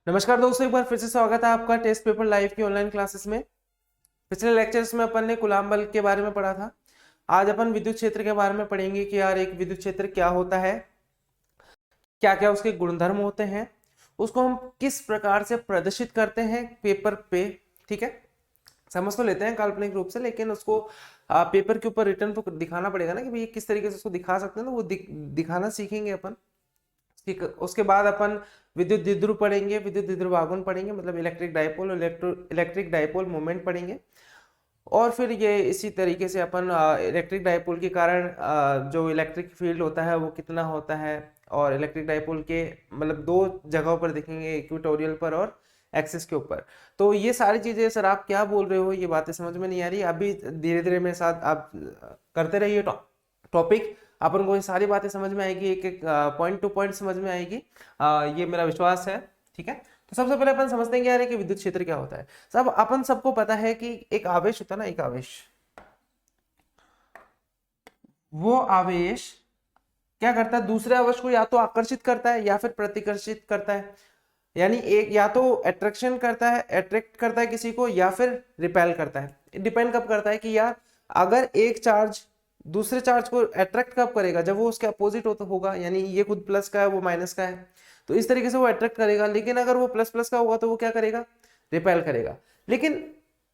नमस्कार दोस्तों, एक बार फिर से स्वागत है आपका टेस्ट पेपर लाइव की ऑनलाइन क्लासेस में। पिछले लेक्चर्स में अपन ने कूलाम बल के बारे में पढ़ा था। आज अपन विद्युत क्षेत्र के बारे में पढ़ेंगे कि यार एक विद्युत क्षेत्र क्या होता है, क्या क्या उसके गुणधर्म होते हैं, उसको हम किस प्रकार से प्रदर्शित करते हैं पेपर पे। ठीक है, समझ तो लेते हैं काल्पनिक रूप से, लेकिन उसको पेपर के ऊपर रिटर्न तो दिखाना पड़ेगा ना कि भाई किस तरीके से उसको दिखा सकते हैं, तो वो दिखाना सीखेंगे अपन। ठीक है, उसके बाद अपन विद्युत द्विध्रुव पढ़ेंगे, विद्युत द्विध्रुव आघूर्ण पढ़ेंगे, मतलब electric dipole, electric dipole moment पढ़ेंगे। और फिर ये इसी तरीके से अपन इलेक्ट्रिक डाइपोल के कारण जो इलेक्ट्रिक फील्ड होता है वो कितना होता है, और इलेक्ट्रिक डाइपोल के मतलब दो जगहों पर देखेंगे, इक्वेटोरियल पर और एक्सिस के ऊपर। तो ये सारी चीजें सर आप क्या बोल रहे हो, ये बातें समझ में नहीं आ रही। अभी धीरे धीरे मेरे साथ आप करते रहिए टॉपिक, अपन को ये सारी बातें समझ में आएगी, एक एक पॉइंट टू पॉइंट समझ में आएगी, ये मेरा विश्वास है। ठीक है, तो सबसे पहले अपन समझते हैं कि यार कि विद्युत क्षेत्र क्या होता है। सब अपन सबको पता है कि एक आवेश होता है ना, एक आवेश, वो आवेश क्या करता है, दूसरे आवेश को या तो आकर्षित करता है या फिर प्रतिकर्षित करता है। यानी एक या तो अट्रैक्शन करता है, अट्रैक्ट करता है किसी को, या फिर रिपेल करता है। डिपेंड कब करता है कि यार अगर एक चार्ज दूसरे चार्ज को अट्रैक्ट कब करेगा, जब वो उसके अपोजिट होगा, यानी ये खुद प्लस का है वो माइनस का है, तो इस तरीके से वो अट्रैक्ट करेगा। लेकिन अगर वो प्लस प्लस का होगा तो वो क्या करेगा, रिपेल करेगा। लेकिन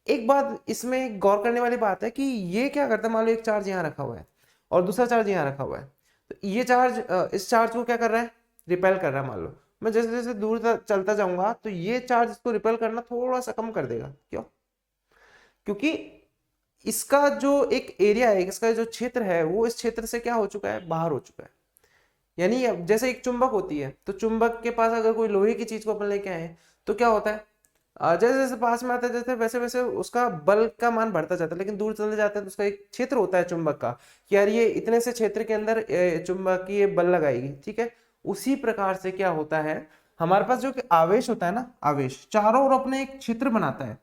एक बात इसमें गौर करने वाली बात है कि ये क्या करता है, मान लो एक चार्ज यहाँ रखा हुआ है और दूसरा चार्ज यहाँ रखा हुआ है, तो ये चार्ज इस चार्ज को क्या कर रहा है, रिपेल कर रहा है। मान लो मैं जैसे जैसे दूर चलता जाऊंगा तो ये चार्ज इसको रिपेल करना थोड़ा सा कम कर देगा। क्यों? क्योंकि इसका जो एक एरिया है, इसका जो क्षेत्र है, वो इस क्षेत्र से क्या हो चुका है, बाहर हो चुका है। यानी अब जैसे एक चुंबक होती है, तो चुंबक के पास अगर कोई लोहे की चीज को अपन लेके आए तो क्या होता है, जैसे जैसे पास में आता है जैसे वैसे वैसे उसका बल का मान बढ़ता जाता है। लेकिन दूर चले जाते हैं तो उसका एक क्षेत्र होता है चुंबक का कि यार ये इतने से क्षेत्र के अंदर चुंबकीय बल लगाएगी। ठीक है, उसी प्रकार से क्या होता है, हमारे पास जो कि आवेश होता है ना, आवेश चारों ओर अपने एक क्षेत्र बनाता है,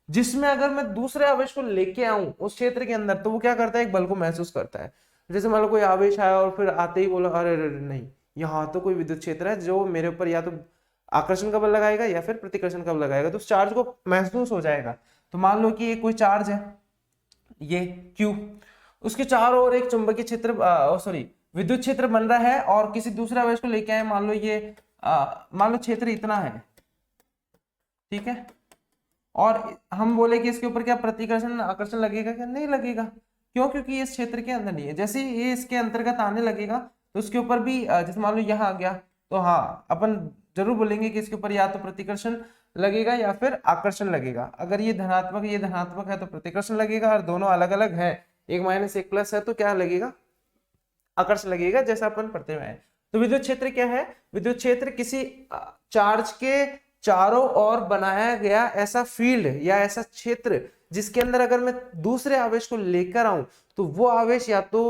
जिसमें अगर मैं दूसरे आवेश को लेके आऊं उस क्षेत्र के अंदर, तो वो क्या करता है, एक बल को महसूस करता है। जैसे मान लो कोई आवेश आया और फिर आते ही बोला अरे अरे नहीं, यहाँ तो कोई विद्युत क्षेत्र है जो मेरे ऊपर या तो आकर्षण का बल लगाएगा या फिर प्रतिकर्षण का बल लगाएगा, तो उस चार्ज को महसूस हो जाएगा। तो मान लो कि ये कोई चार्ज है, ये Q, उसके चारों ओर एक चुंबकीय क्षेत्र सॉरी विद्युत क्षेत्र बन रहा है, और किसी दूसरे आवेश को लेके आए, मान लो ये मान लो क्षेत्र इतना है। ठीक है, और हम बोले कि इसके ऊपर क्या प्रतिकर्षण आकर्षण लगेगा, क्या नहीं लगेगा। क्यों? क्योंकि ये इस क्षेत्र के अंदर नहीं है। जैसे ये इसके अंतर्गत आने लगेगा तो उसके ऊपर भी जैसे मान लो यहाँ आ गया, तो हाँ अपन जरूर बोलेंगे कि इसके ऊपर या तो प्रतिकर्षण लगेगा या फिर आकर्षण लगेगा। अगर ये धनात्मक है तो प्रतिकर्षण लगेगा, और दोनों अलग अलग है, एक माइनस एक प्लस है, तो क्या लगेगा, आकर्षण लगेगा, जैसा अपन पढ़ते हुए हैं। तो विद्युत क्षेत्र क्या है, विद्युत क्षेत्र किसी चार्ज के चारों ओर बनाया गया ऐसा फील्ड या ऐसा क्षेत्र जिसके अंदर अगर मैं दूसरे आवेश को लेकर आऊं तो वो आवेश या तो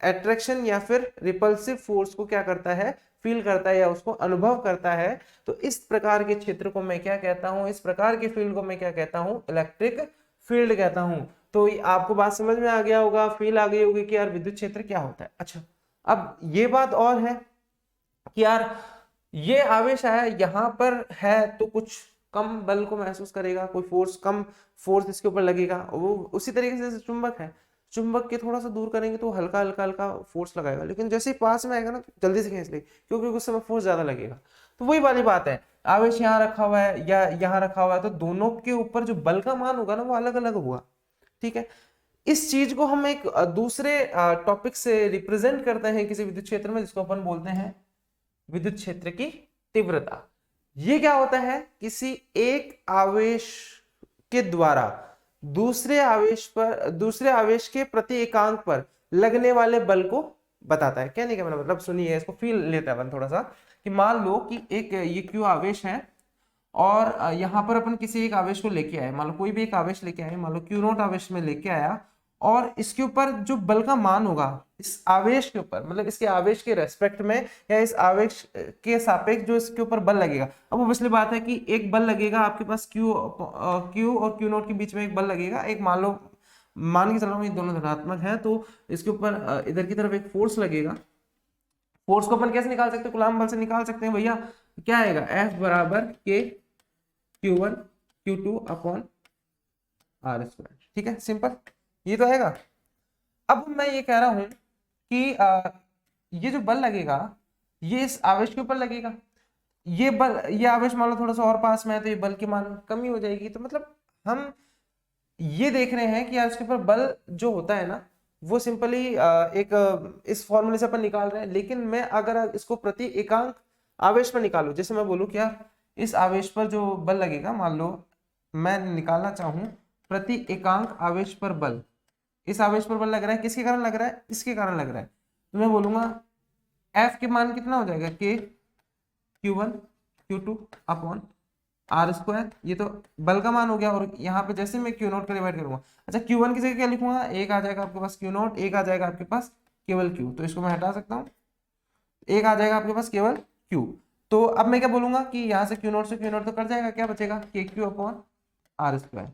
अट्रैक्शन या फिर रिपल्सिव फोर्स को क्या करता है, फील करता है या उसको अनुभव करता है। तो इस प्रकार के क्षेत्र को मैं क्या कहता हूं, इस प्रकार के फील्ड को मैं क्या कहता हूं, इलेक्ट्रिक फील्ड कहता हूं। तो आपको बात समझ में आ गया होगा, फील आ गई होगी कि यार विद्युत क्षेत्र क्या होता है। अच्छा, अब ये बात और है कि यार ये आवेश आया यहाँ पर है तो कुछ कम बल को महसूस करेगा, कोई फोर्स कम फोर्स इसके ऊपर लगेगा। वो उसी तरीके से जैसे चुंबक है, चुंबक के थोड़ा सा दूर करेंगे तो हल्का हल्का हल्का फोर्स लगाएगा, लेकिन जैसे ही पास में आएगा ना तो जल्दी से खींच लेगा, क्योंकि उस समय फोर्स ज्यादा लगेगा। तो वही वाली बात है, आवेश यहाँ रखा हुआ है या यहाँ रखा हुआ है, तो दोनों के ऊपर जो बल का मान होगा ना वो अलग अलग होगा। ठीक है, इस चीज को हम एक दूसरे टॉपिक से रिप्रेजेंट करते हैं किसी विद्युत क्षेत्र में, जिसको अपन बोलते हैं विद्युत क्षेत्र की तीव्रता। ये क्या होता है, किसी एक आवेश के द्वारा दूसरे आवेश के प्रति एकांक पर लगने वाले बल को बताता है। कहने का मतलब सुनिए, इसको फील लेते हैं अपन थोड़ा सा, कि मान लो कि एक ये क्यू आवेश है, और यहाँ पर अपन किसी एक आवेश को लेके आए, मान लो कोई भी एक आवेश लेके आए, मान लो क्यू नॉट आवेश में लेके आया, और इसके ऊपर जो बल का मान होगा इस आवेश के ऊपर, मतलब इसके आवेश के रेस्पेक्ट में या इस आवेश के सापेक्ष जो इसके ऊपर बल लगेगा। अब ऑब्वियसली बात है कि एक बल लगेगा आपके पास क्यू और क्यू नॉट के बीच में एक बल लगेगा, एक मान के चलो ये दोनों धनात्मक है, तो इसके ऊपर इधर की तरफ एक फोर्स लगेगा। फोर्स को अपन कैसे निकाल सकते हैं, कूलाम बल से निकाल सकते हैं भैया। क्या आएगा, F बराबर के Q1 Q2 upon are square. ठीक है, सिंपल, ये तो आएगा। अब मैं ये कह रहा हूं कि ये जो बल लगेगा ये इस आवेश के ऊपर लगेगा। ये बल, ये आवेश मान लो थोड़ा सा और पास में है तो ये बल की मान कमी हो जाएगी। तो मतलब हम ये देख रहे हैं कि यार उसके ऊपर बल जो होता है ना वो सिंपली इस फॉर्मूले से अपन निकाल रहे हैं। लेकिन मैं अगर इसको प्रति एकांक आवेश पर निकालूं, जैसे मैं बोलूं क्या इस आवेश पर जो बल लगेगा, मान लो मैं निकालना चाहूं प्रति एकांक आवेश पर बल, इस आवेश पर बल लग रहा है, किसके कारण लग रहा है, इसके कारण लग रहा है। तो मैं बोलूंगा F के मान कितना हो जाएगा, के Q1 Q2 upon are square, ये तो बल का मान हो गया। और यहाँ पे जैसे मैं Q0 का डिवाइड करूंगा, अच्छा Q1 की जगह क्या लिखूंगा, एक आ जाएगा आपके पास Q0, एक आ जाएगा आपके पास केवल Q, तो इसको मैं हटा सकता हूँ, एक आ जाएगा आपके पास केवल Q। तो अब मैं क्या बोलूंगा कि यहाँ से Q0 से Q0 तो कट जाएगा, क्या बचेगा, के क्यू अपॉन आर स्क्वायर,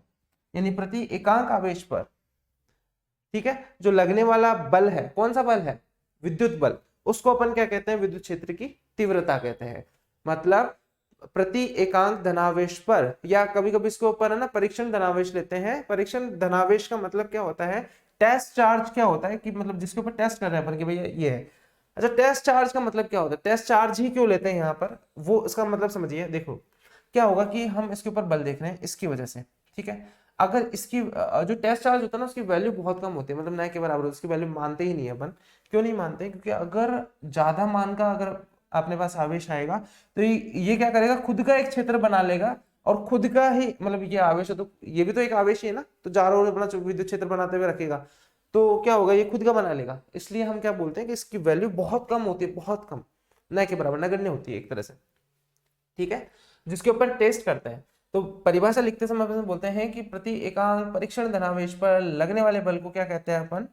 यानी प्रति एकांक आवेश पर, ठीक है, जो लगने वाला बल है, कौन सा बल है, विद्युत बल, उसको अपन क्या कहते हैं, विद्युत क्षेत्र की तीव्रता कहते हैं। मतलब प्रति एकांक धनावेश पर, या कभी कभी इसके ऊपर है ना परीक्षण धनावेश लेते हैं। परीक्षण धनावेश का मतलब क्या होता है, टेस्ट चार्ज क्या होता है, कि मतलब जिसके ऊपर टेस्ट कर रहे हैं अपन कि भैया ये है। अच्छा, टेस्ट चार्ज का मतलब क्या होता है, टेस्ट चार्ज ही क्यों लेते हैं यहाँ पर, वो इसका मतलब समझिए। देखो क्या होगा कि हम इसके ऊपर बल देख रहे हैं इसकी वजह से, ठीक है, अगर इसकी जो टेस्ट चार्ज होता है ना उसकी वैल्यू बहुत कम होती है, मतलब न के बराबर, उसकी वैल्यू मानते ही नहीं है अपन। क्यों नहीं मानते, क्योंकि अगर ज्यादा मान का अगर अपने पास आवेश आएगा तो ये क्या करेगा, खुद का एक क्षेत्र बना लेगा, और खुद का ही, मतलब ये आवेश है तो ये भी तो एक आवेश ही है ना, तो चारों ओर अपना विद्युत क्षेत्र बनाते हुए रखेगा, तो क्या होगा, ये खुद का बना लेगा। इसलिए हम क्या बोलते हैं कि इसकी वैल्यू बहुत कम होती है, बहुत कम, न के बराबर, नगण्य होती है एक तरह से, ठीक है, जिसके ऊपर टेस्ट करते हैं। तो परिभाषा लिखते समय अपन बोलते हैं कि प्रति एकांक परीक्षण धनावेश पर लगने वाले बल को क्या कहते हैं अपन,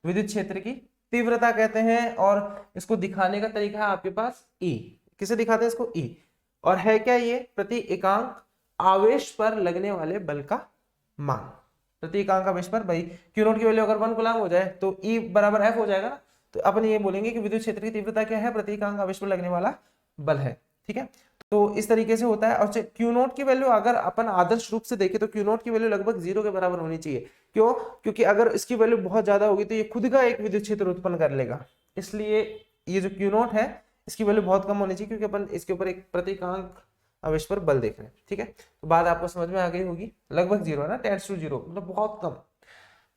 विद्युत क्षेत्र की तीव्रता कहते हैं। और इसको दिखाने का तरीका है आपके पास E, किसे दिखाते हैं इसको, E, और है क्या ये, प्रति एकांक आवेश पर लगने वाले बल का मान, प्रति एकांक आवेश पर, भाई Q0 की वैल्यू अगर 1 कूलम हो जाए तो E बराबर F हो जाएगा ना। तो अपन ये बोलेंगे कि विद्युत क्षेत्र की तीव्रता क्या है, प्रति एकांक आवेश पर लगने वाला बल है, ठीक है। तो इस तरीके से होता है। और Q0 की वैल्यू अगर अपन आदर्श रूप से देखें तो Q0 की वैल्यू लगभग 0 के बराबर होनी चाहिए। क्यों, क्योंकि अगर इसकी वैल्यू बहुत ज्यादा होगी तो ये खुद का एक विद्युत क्षेत्र उत्पन्न कर लेगा। इसलिए ये जो Q0 है इसकी वैल्यू बहुत कम होनी चाहिए, क्योंकि अपन इसके ऊपर एक प्रति एकांक आवेश पर बल देख रहे हैं, ठीक है। तो बात आपको समझ में आ गई होगी, लगभग 0 है ना, टेंड्स टू 0, मतलब बहुत कम।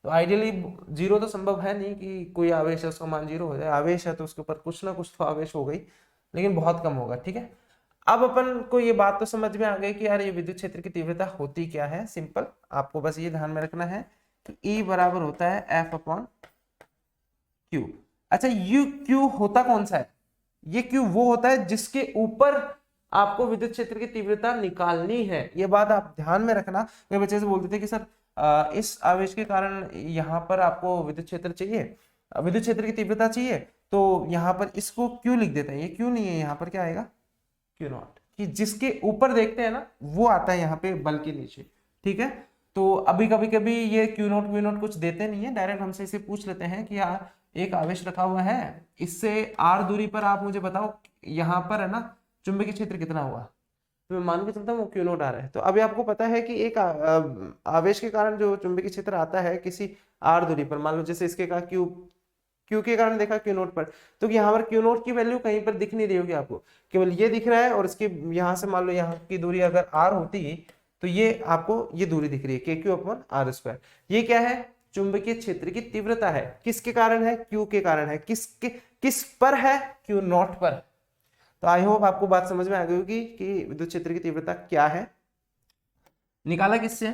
तो आइडियली 0 तो संभव है नहीं कि कोई आवेश है उसका मान 0 हो जाए, आवेश है तो उसके ऊपर कुछ ना कुछ तो आवेश हो गई, लेकिन बहुत कम होगा, ठीक है। अब अपन को ये बात तो समझ में आ गई कि यार ये विद्युत क्षेत्र की तीव्रता होती क्या है। सिंपल, आपको बस ये ध्यान में रखना है कि E बराबर होता है F अपॉन Q। अच्छा, यू Q होता कौन सा है, ये Q वो होता है जिसके ऊपर आपको विद्युत क्षेत्र की तीव्रता निकालनी है। ये बात आप ध्यान में रखना। वे बच्चे से बोलते थे कि सर इस आवेश के कारण यहाँ पर आपको विद्युत क्षेत्र चाहिए, विद्युत क्षेत्र की तीव्रता चाहिए, तो यहाँ पर इसको Q लिख देते हैं। ये Q नहीं है, यहाँ पर क्या आएगा, Q0, कि जिसके ऊपर देखते हैं ना वो आता है यहाँ पे बल के नीचे, ठीक है। तो अभी कभी कभी ये Q0 कुछ देते नहीं है, डायरेक्ट हमसे इसे पूछ लेते हैं कि यार एक आवेश रखा हुआ है, इससे r दूरी पर आप मुझे बताओ यहाँ पर है ना चुंबकीय क्षेत्र कितना हुआ, तो मैं मान के चलता हूँ Q0 आ रहा है। तो अभी आपको पता है कि एक आवेश के कारण जो चुंबकीय क्षेत्र आता है किसी r दूरी पर, मान लो जैसे इसके का Q के कारण देखा Q0 पर, तो यहाँ पर Q0 की वैल्यू कहीं पर दिख नहीं रही होगी आपको, केवल ये दिख रहा है। और इसके यहाँ से मान लो यहाँ की दूरी अगर r होती तो ये आपको ये दूरी दिख रही है KQ अपॉन आर स्क्वायर। ये क्या है, चुंबकीय क्षेत्र की तीव्रता है, किसके कारण है, Q के कारण है, किस पर है, Q0 पर। तो आई होप आपको बात समझ में आ गई होगी कि विद्युत क्षेत्र की तीव्रता क्या है। निकाला किससे,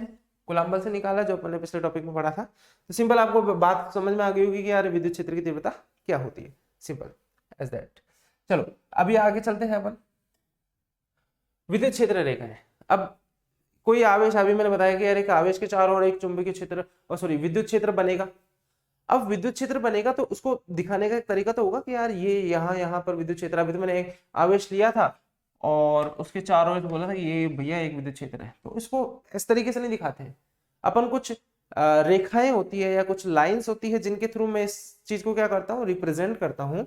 कूलम्ब बल से निकाला, जो अपने पिछले टॉपिक में पढ़ा था। तो सिंपल आपको बात समझ में आ गई होगी कि यार विद्युत क्षेत्र की तीव्रता क्या होती है, सिंपल एज दैट। चलो अभी आगे चलते हैं अपन, विद्युत क्षेत्र रेखा है। अब कोई आवेश, अभी मैंने बताया कि यार एक आवेश के चारों ओर एक चुंबकीय क्षेत्र, सॉरी विद्युत क्षेत्र बनेगा। अब विद्युत क्षेत्र बनेगा तो उसको दिखाने का एक तरीका तो होगा कि यार ये यहाँ पर विद्युत क्षेत्र, अभी तो मैंने एक आवेश लिया था और उसके चारों ओर बोला था कि ये भैया एक विद्युत क्षेत्र है, तो इसको इस तरीके से नहीं दिखाते हैं अपन, कुछ रेखाएं होती है या कुछ लाइंस होती है जिनके थ्रू मैं इस चीज को क्या करता हूँ, रिप्रेजेंट करता हूँ।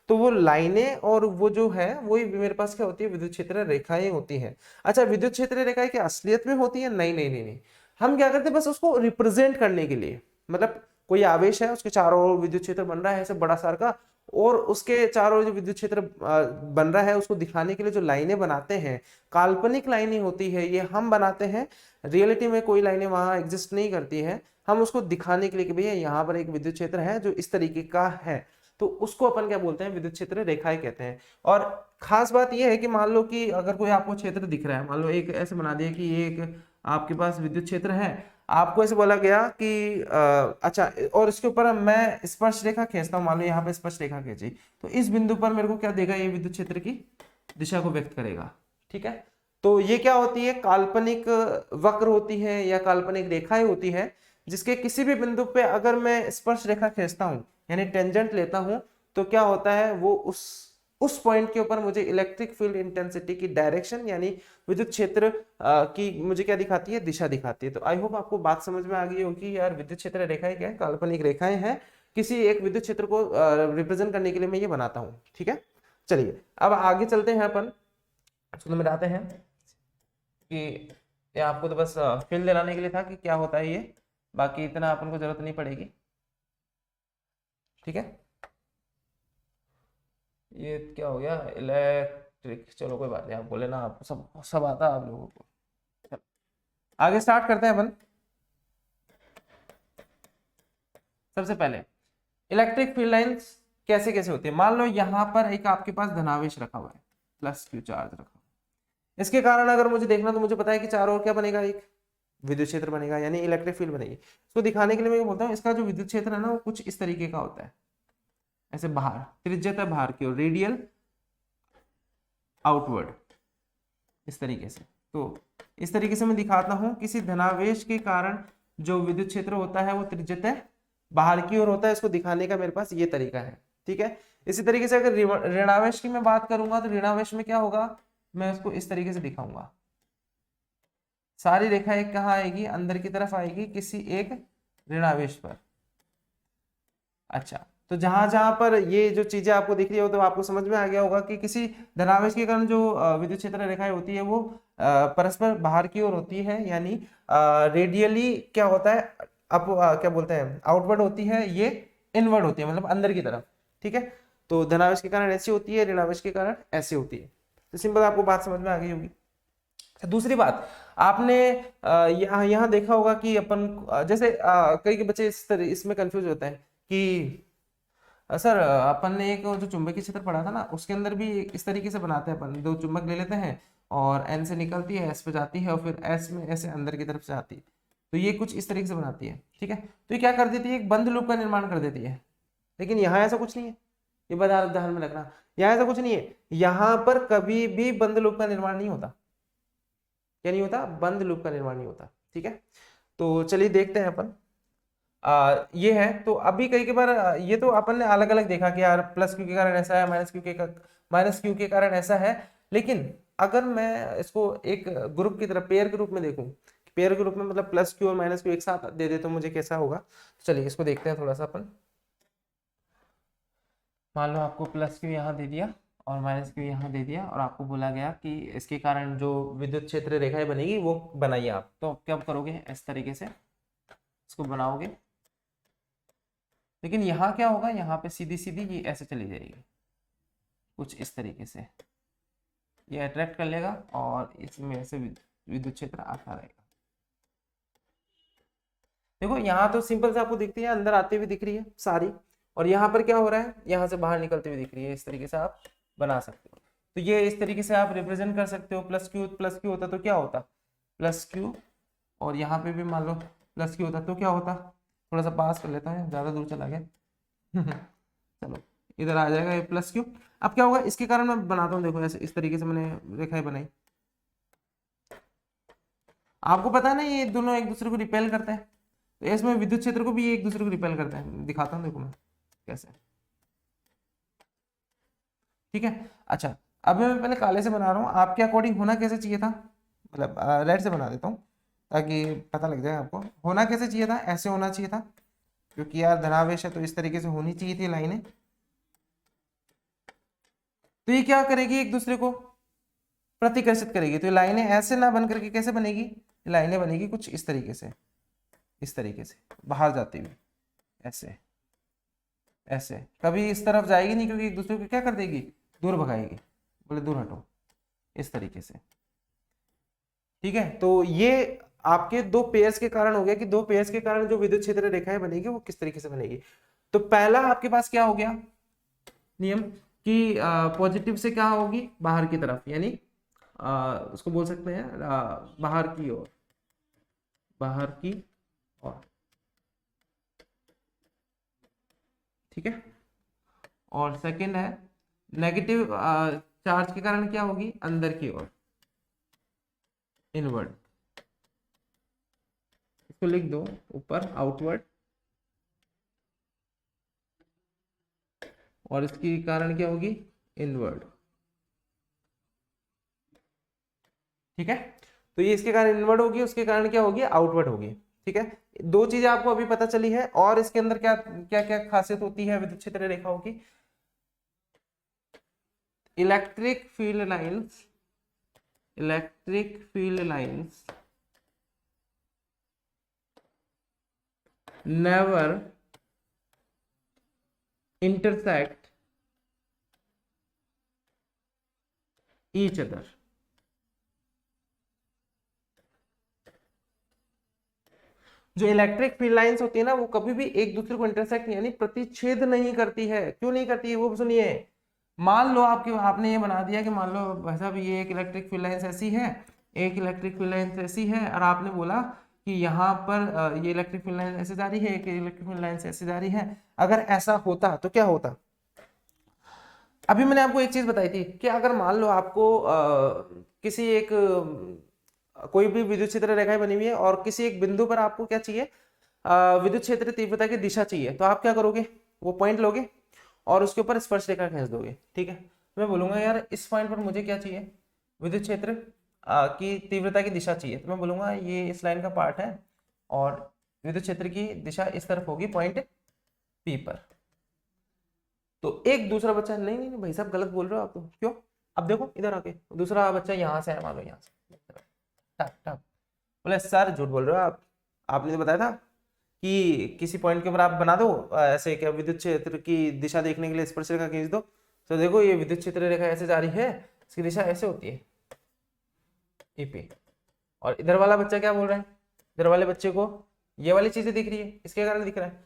तो वो लाइनें और वो जो है वही मेरे पास क्या होती है, विद्युत क्षेत्र रेखाएं होती हैं। अच्छा, विद्युत क्षेत्र रेखाएं क्या असलियत में होती है? नहीं नहीं नहीं नहीं, हम क्या करते हैं बस उसको रिप्रेजेंट करने के लिए, मतलब कोई आवेश है उसके चारों ओर विद्युत क्षेत्र बन रहा है ऐसे बड़ा सार का, और उसके चारों ओर जो विद्युत क्षेत्र बन रहा है उसको दिखाने के लिए जो लाइनें बनाते हैं, काल्पनिक लाइनें होती है, ये हम बनाते हैं। रियलिटी में कोई लाइनें वहां एग्जिस्ट नहीं करती है, हम उसको दिखाने के लिए कि भैया यहाँ पर एक विद्युत क्षेत्र है जो इस तरीके का है, तो उसको अपन क्या बोलते हैं, विद्युत क्षेत्र रेखाएं कहते हैं। और खास बात यह है कि मान लो कि अगर कोई आपको क्षेत्र दिख रहा है, मान लो एक ऐसे बना दिया कि ये एक आपके पास विद्युत क्षेत्र है, आपको ऐसे बोला गया कि अच्छा, और इसके ऊपर मैं स्पर्श रेखा खींचता हूँ, मान लो यहाँ पे स्पर्श रेखा खींची, तो इस बिंदु पर मेरे को क्या देगा, ये विद्युत क्षेत्र की दिशा को व्यक्त करेगा। ठीक है, तो ये क्या होती है, काल्पनिक वक्र होती है या काल्पनिक रेखाएं होती है, जिसके किसी भी बिंदु पे अगर मैं स्पर्श रेखा खींचता हूं यानी टेंजेंट लेता हूं, तो क्या होता है, वो उस पॉइंट के ऊपर मुझे इलेक्ट्रिक फील्ड इंटेंसिटी की डायरेक्शन यानी विद्युत क्षेत्र की मुझे क्या दिखाती है, दिशा दिखाती है। तो आई होप आपको बात समझ में आ गई होगी यार, विद्युत क्षेत्र रेखाएं क्या है, काल्पनिक रेखाएं हैं, किसी एक विद्युत क्षेत्र को रिप्रेजेंट करने के लिए मैं ये बनाता हूँ। ठीक है, चलिए अब आगे चलते हैं अपन, उसको मिटाते हैं कि ये आपको तो बस फील दिलाने के लिए था कि क्या होता है ये, बाकी इतना अपन को जरूरत नहीं पड़ेगी। ठीक है, ये क्या हो गया, इलेक्ट्रिक, चलो कोई बात नहीं, आप बोले ना, आप सब सब आता है आप लोगों को। चलो, आगे स्टार्ट करते हैं अपन। सबसे पहले इलेक्ट्रिक फील्ड लाइंस कैसे कैसे होती है। मान लो यहाँ पर एक आपके पास धनावेश रखा हुआ है, प्लस क्यू चार्ज रखा हुआ है, इसके कारण अगर मुझे देखना, तो मुझे पता है कि चारों ओर क्या बनेगा, एक विद्युत क्षेत्र बनेगा यानी इलेक्ट्रिक फील्ड बनेगी। इसको दिखाने के लिए मैं बोलता हूँ इसका जो विद्युत क्षेत्र है ना वो कुछ इस तरीके का होता है, ऐसे बाहर, त्रिज्यता बाहर की ओर, रेडियल आउटवर्ड, इस तरीके से। तो इस तरीके से मैं दिखाता हूं, किसी धनावेश के कारण जो विद्युत क्षेत्र होता है वो त्रिज्यता बाहर की ओर होता है, इसको दिखाने का मेरे पास ये तरीका है। ठीक है, इसी तरीके से अगर ऋणावेश की मैं बात करूंगा, तो ऋणावेश में क्या होगा, मैं उसको इस तरीके से दिखाऊंगा, सारी रेखा एक कहाँ आएगी, अंदर की तरफ आएगी किसी एक ऋणावेश पर। अच्छा, तो जहां जहां पर ये जो चीजें आपको दिख रही हो, तो आपको समझ में आ गया होगा कि किसी धनावेश के कारण जो विद्युत क्षेत्र रेखाएं होती है वो परस्पर बाहर की ओर होती है, यानी रेडियली क्या होता है, अप क्या बोलते हैं, आउटवर्ड होती है, ये इनवर्ड होती है, मतलब अंदर की तरफ। ठीक है, तो धनावेश के कारण ऐसी होती है, ऋणावेश के कारण ऐसी होती है। तो सिंपल आपको बात समझ में आ गई होगी। दूसरी बात, आपने यहाँ यहाँ देखा होगा कि अपन जैसे कई के बच्चे इसमें कंफ्यूज होते हैं कि सर अपन ने एक जो चुंबकीय क्षेत्र पढ़ा था ना, उसके अंदर भी इस तरीके से बनाते हैं, अपन दो चुंबक ले लेते हैं और एन से निकलती है, एस पे जाती है और फिर एस में ऐसे अंदर की तरफ से आती है, तो ये कुछ इस तरीके से बनाती है। ठीक है, तो ये क्या कर देती है, एक बंद लूप का निर्माण कर देती है। लेकिन यहाँ ऐसा कुछ नहीं है, ये बात ध्यान में रखना, यहाँ ऐसा कुछ नहीं है, यहाँ पर कभी भी बंद लूप का निर्माण नहीं होता। क्या नहीं होता, बंद लूप का निर्माण नहीं होता। ठीक है, तो चलिए देखते हैं अपन। ये है, तो अभी कई बार ये तो अपन ने अलग अलग देखा कि यार प्लस क्यू के कारण ऐसा है, माइनस क्यू के कारण ऐसा है। लेकिन अगर मैं इसको एक ग्रुप की तरफ, पेयर के रूप में देखूं, पेयर के रूप में मतलब प्लस क्यू और माइनस क्यू एक साथ दे दे तो मुझे कैसा होगा, चलिए इसको देखते हैं थोड़ा सा अपन। मान लो आपको प्लस क्यू यहाँ दे दिया और माइनस क्यू यहाँ दे दिया, और आपको बोला गया कि इसके कारण जो विद्युत क्षेत्र रेखाएं बनेगी वो बनाइए आप, तो क्या करोगे, इस तरीके से इसको बनाओगे। लेकिन यहाँ क्या होगा, यहाँ पे सीधी सीधी ये ऐसे चली जाएगी, कुछ इस तरीके से ये अट्रैक्ट कर लेगा और इसमें ऐसे विद्युत क्षेत्र आता रहेगा। देखो यहाँ तो सिंपल से आपको दिखती है, अंदर आती हुई दिख रही है सारी, और यहाँ पर क्या हो रहा है, यहाँ से बाहर निकलती हुई दिख रही है। इस तरीके से आप बना सकते हो, तो ये इस तरीके से आप रिप्रेजेंट कर सकते हो। प्लस क्यू होता तो क्या होता, प्लस क्यू, और यहाँ पे भी मान लो प्लस क्यू होता तो क्या होता, थोड़ा सा पास कर लेता है, ज्यादा दूर चला गया चलो इधर आ जाएगा ये प्लस क्यू। अब क्या होगा, इसके कारण मैं बनाता हूँ, देखो ऐसे इस तरीके से मैंने रेखाएं बनाई। आपको पता है ना ये दोनों एक दूसरे को रिपेल करते हैं, तो इसमें विद्युत क्षेत्र को भी एक दूसरे को रिपेल करते हैं, दिखाता हूँ देखो मैं कैसे। ठीक है, अच्छा अब मैं पहले काले से बना रहा हूँ, आपके अकॉर्डिंग होना कैसे चाहिए था, मतलब रेड से बना देता हूँ। ताकि पता लग जाए आपको। होना कैसे चाहिए था, ऐसे होना चाहिए था, क्योंकि यार धनावेश है तो इस तरीके से होनी चाहिए थी लाइनें। तो ये क्या करेगी, एक दूसरे को प्रतिकर्षित करेगी। तो ये लाइनें ऐसे ना बन करके कैसे बनेगी, लाइनें बनेगी कुछ इस तरीके से, इस तरीके से बाहर जाती हुई, ऐसे ऐसे। कभी इस तरफ जाएगी नहीं, क्योंकि एक दूसरे को क्या कर देगी, दूर भगाएगी, बोले दूर हटो, इस तरीके से। ठीक है, तो ये आपके दो पेयर्स के कारण हो गया कि दो पेयर्स के कारण जो विद्युत क्षेत्र रेखाएं बनेगी वो किस तरीके से बनेगी। तो पहला आपके पास क्या हो गया नियम कि पॉजिटिव से क्या होगी, बाहर की तरफ, यानी उसको बोल सकते हैं बाहर की ओर, बाहर की ओर। ठीक है, और सेकंड है नेगेटिव चार्ज के कारण क्या होगी, अंदर की ओर, इनवर्ड। इसको लिख दो ऊपर आउटवर्ड, और इसकी कारण क्या होगी, इनवर्ड। ठीक है, तो ये इसके कारण इनवर्ड होगी, उसके कारण क्या होगी, आउटवर्ड होगी। ठीक है, दो चीजें आपको अभी पता चली है। और इसके अंदर क्या क्या क्या खासियत होती है विद्युत क्षेत्र रेखाओं की, electric field lines, electric field lines never intersect each other। जो इलेक्ट्रिक फील्ड लाइंस होती है ना, वो कभी भी एक दूसरे को इंटरसेक्ट यानी प्रतिच्छेद नहीं करती है। क्यों नहीं करती है वो सुनिए। मान लो आपने ये बना दिया कि मान लो भाई साहब ये एक इलेक्ट्रिक फील्ड लाइंस ऐसी है, एक इलेक्ट्रिक फील्ड लाइंस ऐसी है, और आपने बोला कि यहाँ पर ये इलेक्ट्रिक फील्ड लाइन ऐसे जा रही है, एक इलेक्ट्रिक फील्ड लाइन ऐसे जा रही है। अगर ऐसा होता तो क्या होता, अभी मैंने आपको एक चीज बताई थी कि अगर मान लो आपको किसी एक कोई भी विद्युत क्षेत्र रेखाएं बनी हुई है और किसी एक बिंदु पर आपको क्या चाहिए, विद्युत क्षेत्र तीव्रता की दिशा चाहिए, तो आप क्या करोगे, वो पॉइंट लोगे और उसके ऊपर स्पर्श रेखा खींच दोगे। ठीक है, मैं बोलूंगा यार इस पॉइंट पर मुझे क्या चाहिए, विद्युत क्षेत्र की तीव्रता की दिशा चाहिए, तो मैं बोलूंगा ये इस लाइन का पार्ट है और विद्युत क्षेत्र की दिशा इस तरफ होगी पॉइंट पी पर। तो एक दूसरा बच्चा नहीं नहीं नहीं भाई साहब गलत बोल रहे हो आप, तो क्यों, अब देखो इधर आके दूसरा बच्चा यहाँ से है, मान लो यहाँ से टक टक, बोले सर झूठ बोल रहे हो आप, आपने तो बताया था कि किसी पॉइंट के ऊपर आप बना दो ऐसे क्या विद्युत क्षेत्र की दिशा देखने के लिए स्पर्श रेखा खींच दो, तो देखो ये विद्युत क्षेत्र रेखा ऐसे जा रही है, इसकी दिशा ऐसे होती है ईपी। और इधर वाला बच्चा क्या बोल रहा है, इधर वाले बच्चे को ये वाली चीजें दिख रही है, इसके कारण दिख रहा है।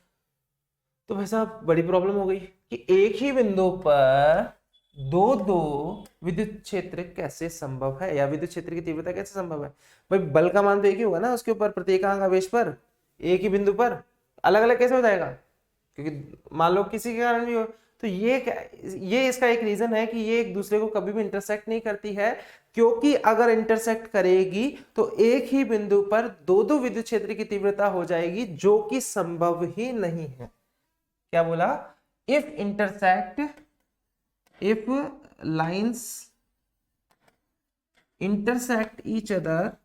तो भाई साहब बड़ी प्रॉब्लम हो गई कि एक ही बिंदु पर दो दो विद्युत क्षेत्र कैसे संभव है, या विद्युत क्षेत्र की तीव्रता कैसे संभव है। भाई बल का मान तो एक ही होगा ना, उसके ऊपर प्रत्येकांक आवेश पर एक ही बिंदु पर, अलग अलग कैसे हो जाएगा, क्योंकि मान लो किसी के कारण भी हो। तो ये इसका एक रीजन है कि ये एक दूसरे को कभी भी इंटरसेक्ट नहीं करती है, क्योंकि अगर इंटरसेक्ट करेगी तो एक ही बिंदु पर दो दो विद्युत क्षेत्र की तीव्रता हो जाएगी, जो कि संभव ही नहीं है। क्या बोला, if lines intersect each other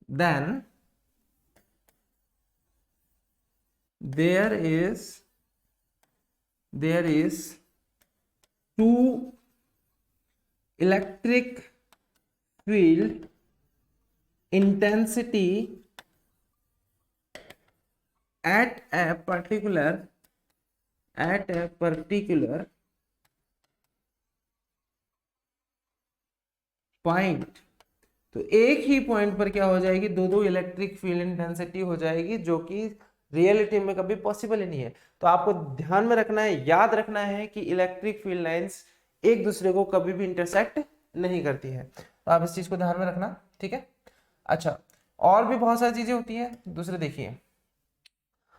then there is two electric field intensity at a particular point. तो एक ही पॉइंट पर क्या हो जाएगी, दो दो इलेक्ट्रिक फील्ड इंटेंसिटी हो जाएगी, जो कि रियलिटी में कभी पॉसिबल ही नहीं है। तो आपको ध्यान में रखना है, याद रखना है कि इलेक्ट्रिक फील्ड लाइंस एक दूसरे को कभी भी इंटरसेक्ट नहीं करती है। तो आप इस चीज को ध्यान में रखना, ठीक है। अच्छा, और भी बहुत सारी चीजें होती है। दूसरे देखिए,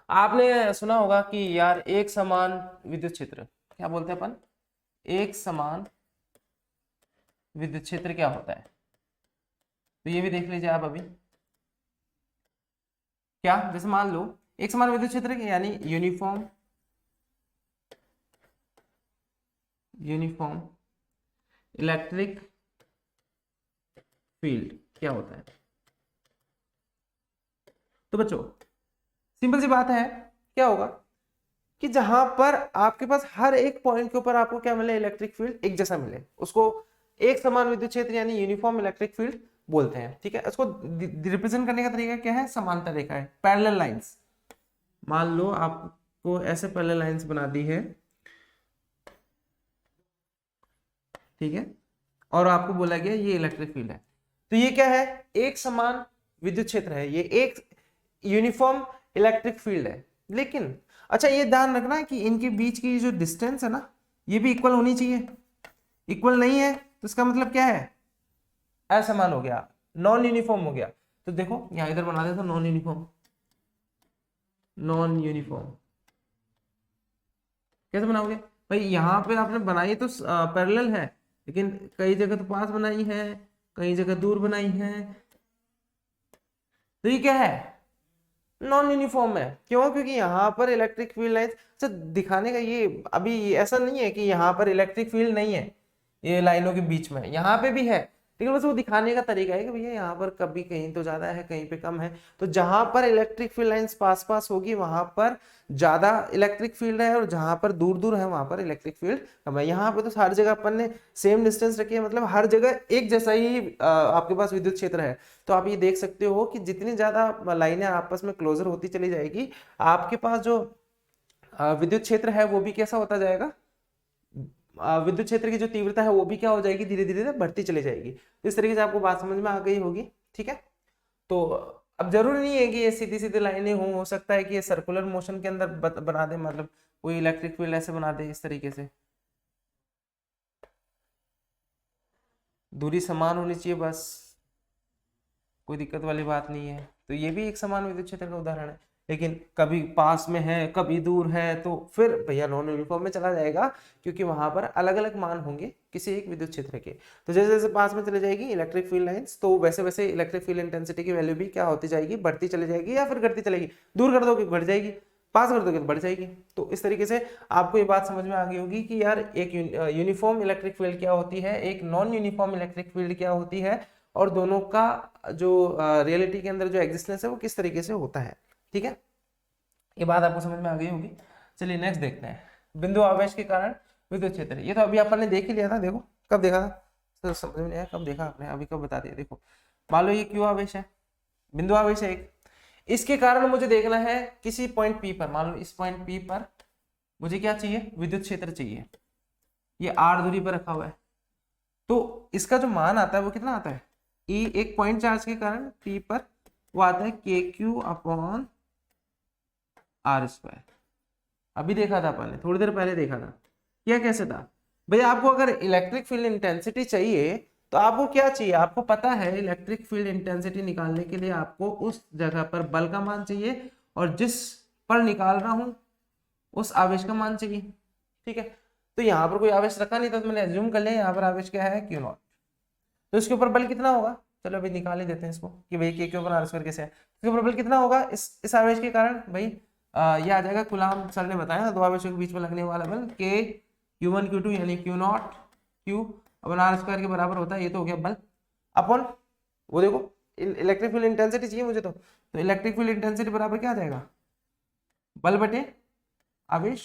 आपने सुना होगा कि यार एक समान विद्युत क्षेत्र, क्या बोलते हैं अपन, एक समान विद्युत क्षेत्र क्या होता है, तो ये भी देख लीजिए आप अभी। क्या, जैसे मान लो एक समान विद्युत क्षेत्र यानी यूनिफॉर्म यूनिफॉर्म इलेक्ट्रिक फील्ड क्या होता है। तो बच्चों सिंपल सी बात है, क्या होगा कि जहां पर आपके पास हर एक पॉइंट के ऊपर आपको क्या मिले, इलेक्ट्रिक फील्ड एक जैसा मिले, उसको एक समान विद्युत क्षेत्र यानी यूनिफॉर्म इलेक्ट्रिक फील्ड बोलते हैं। ठीक है, इसको रिप्रेजेंट करने का तरीका क्या है, समांतर रेखा है, पैरेलल लाइंस। मान लो आपको ऐसे पैरेलल लाइंस बना दी है, ठीक है, और आपको बोला गया ये इलेक्ट्रिक फील्ड है, तो ये क्या है, एक समान विद्युत क्षेत्र है, ये एक यूनिफॉर्म इलेक्ट्रिक फील्ड है। लेकिन अच्छा ये ध्यान रखना कि इनके बीच की जो डिस्टेंस है ना, ये भी इक्वल होनी चाहिए। इक्वल नहीं है तो इसका मतलब क्या है, असमान हो गया, नॉन यूनिफॉर्म हो गया। तो देखो यहां इधर बना देता नॉन यूनिफॉर्म, नॉन यूनिफॉर्म कैसे बनाओगे भाई, यहां पे आपने बनाई तो पैरेलल है, लेकिन कई जगह तो पास बनाई है, कई जगह दूर बनाई है, तो ये क्या है, नॉन यूनिफॉर्म है। क्यों, क्योंकि यहाँ पर इलेक्ट्रिक फील्ड लाइंस अच्छा दिखाने का ये अभी ऐसा नहीं है कि यहाँ पर इलेक्ट्रिक फील्ड नहीं है ये लाइनों के बीच में, यहाँ पे भी है, लेकिन बस वो दिखाने का तरीका है कि भैया यहाँ पर कभी कहीं तो ज्यादा है कहीं पे कम है। तो जहां पर इलेक्ट्रिक फील्ड लाइंस पास पास होगी वहां पर ज्यादा इलेक्ट्रिक फील्ड है, और जहां पर दूर दूर है वहां पर इलेक्ट्रिक फील्ड कम है। यहाँ पे तो हर जगह अपन ने सेम डिस्टेंस रखी है, मतलब हर जगह एक जैसा ही आपके पास विद्युत क्षेत्र है। तो आप ये देख सकते हो कि जितनी ज्यादा लाइनें आपस में क्लोजर होती चली जाएगी, आपके पास जो विद्युत क्षेत्र है वो भी कैसा होता जाएगा, विद्युत क्षेत्र की जो तीव्रता है वो भी क्या हो जाएगी, धीरे धीरे बढ़ती चली जाएगी। तो इस तरीके से आपको बात समझ में आ गई होगी। ठीक है, तो अब जरूरी नहीं है कि ये सीधी सीधी लाइनें हो सकता है कि ये सर्कुलर मोशन के अंदर बना दे, मतलब कोई इलेक्ट्रिक फील्ड ऐसे बना दे इस तरीके से, दूरी समान होनी चाहिए बस, कोई दिक्कत वाली बात नहीं है। तो ये भी एक समान विद्युत क्षेत्र का उदाहरण है, लेकिन कभी पास में है कभी दूर है तो फिर भैया नॉन यूनिफॉर्म में चला जाएगा, क्योंकि वहां पर अलग अलग मान होंगे किसी एक विद्युत क्षेत्र के। तो जैसे जैसे पास में चले जाएगी इलेक्ट्रिक फील्ड लाइंस, तो वैसे वैसे इलेक्ट्रिक फील्ड इंटेंसिटी की वैल्यू भी क्या होती जाएगी, बढ़ती चली जाएगी या फिर घटती चलेगी। दूर कर दोगे बढ़ जाएगी, पास कर दोगे तो बढ़ जाएगी। तो इस तरीके से आपको ये बात समझ में आ गई होगी कि यार एक यूनिफॉर्म इलेक्ट्रिक फील्ड क्या होती है, एक नॉन यूनिफॉर्म इलेक्ट्रिक फील्ड क्या होती है, और दोनों का जो रियलिटी के अंदर जो एग्जिस्टेंस है वो किस तरीके से होता है। ठीक है, ये बात आपको समझ में आ गई होगी। चलिए नेक्स्ट देखते हैं, बिंदु आवेश के कारण विद्युत क्षेत्र। ये तो अभी अपन ने देख ही लिया था, देखो कब देखा था तो समझ में नहीं आया, कब देखा आपने, अभी कब बता दिया। देखो मान लो ये क्यू आवेश है, बिंदु आवेश है एक, इसके कारण मुझे देखना है किसी पॉइंट पी पर, मान लो इस पॉइंट पी पर मुझे क्या चाहिए, विद्युत क्षेत्र चाहिए, ये आर दूरी पर रखा हुआ है। तो इसका जो मान आता है वो कितना आता है, ई एक पॉइंट चार्ज के कारण पी पर वो आता है के क्यू अपॉन आर स्क्वायर। अभी देखा था अपन ने, थोड़ी देर पहले देखा था, क्या कैसे था भैया, आपको अगर इलेक्ट्रिक फील्ड इंटेंसिटी चाहिए तो आपको क्या चाहिए, आपको पता है इलेक्ट्रिक फील्ड इंटेंसिटी निकालने के लिए आपको उस जगह पर बल का मान चाहिए और जिस पर निकाल रहा हूं उस आवेश का मान चाहिए। ठीक है, तो यहाँ पर कोई आवेश रखा नहीं था तो मैंने एज्यूम कर लिया यहाँ पर आवेश क्या है, क्यू नॉट। तो इसके ऊपर बल कितना होगा, चलो अभी निकाल ही देते हैं इसको कि भाई के ऊपर आर स्क्वायर कैसे है। इसके ऊपर बल कितना होगा इस आवेश के कारण, भाई ये आ जाएगा, कूलाम सर ने बताया दो आवेशों के बीच में लगने वाला बल के Q1 Q2 यानी Q नॉट Q अपन आर स्क्वायर के बराबर होता है। ये तो हो गया बल अपन, वो देखो इलेक्ट्रिक फील्ड इंटेंसिटी चाहिए मुझे, तो इलेक्ट्रिक फील्ड इंटेंसिटी बराबर क्या आ जाएगा, बल बटे आवेश।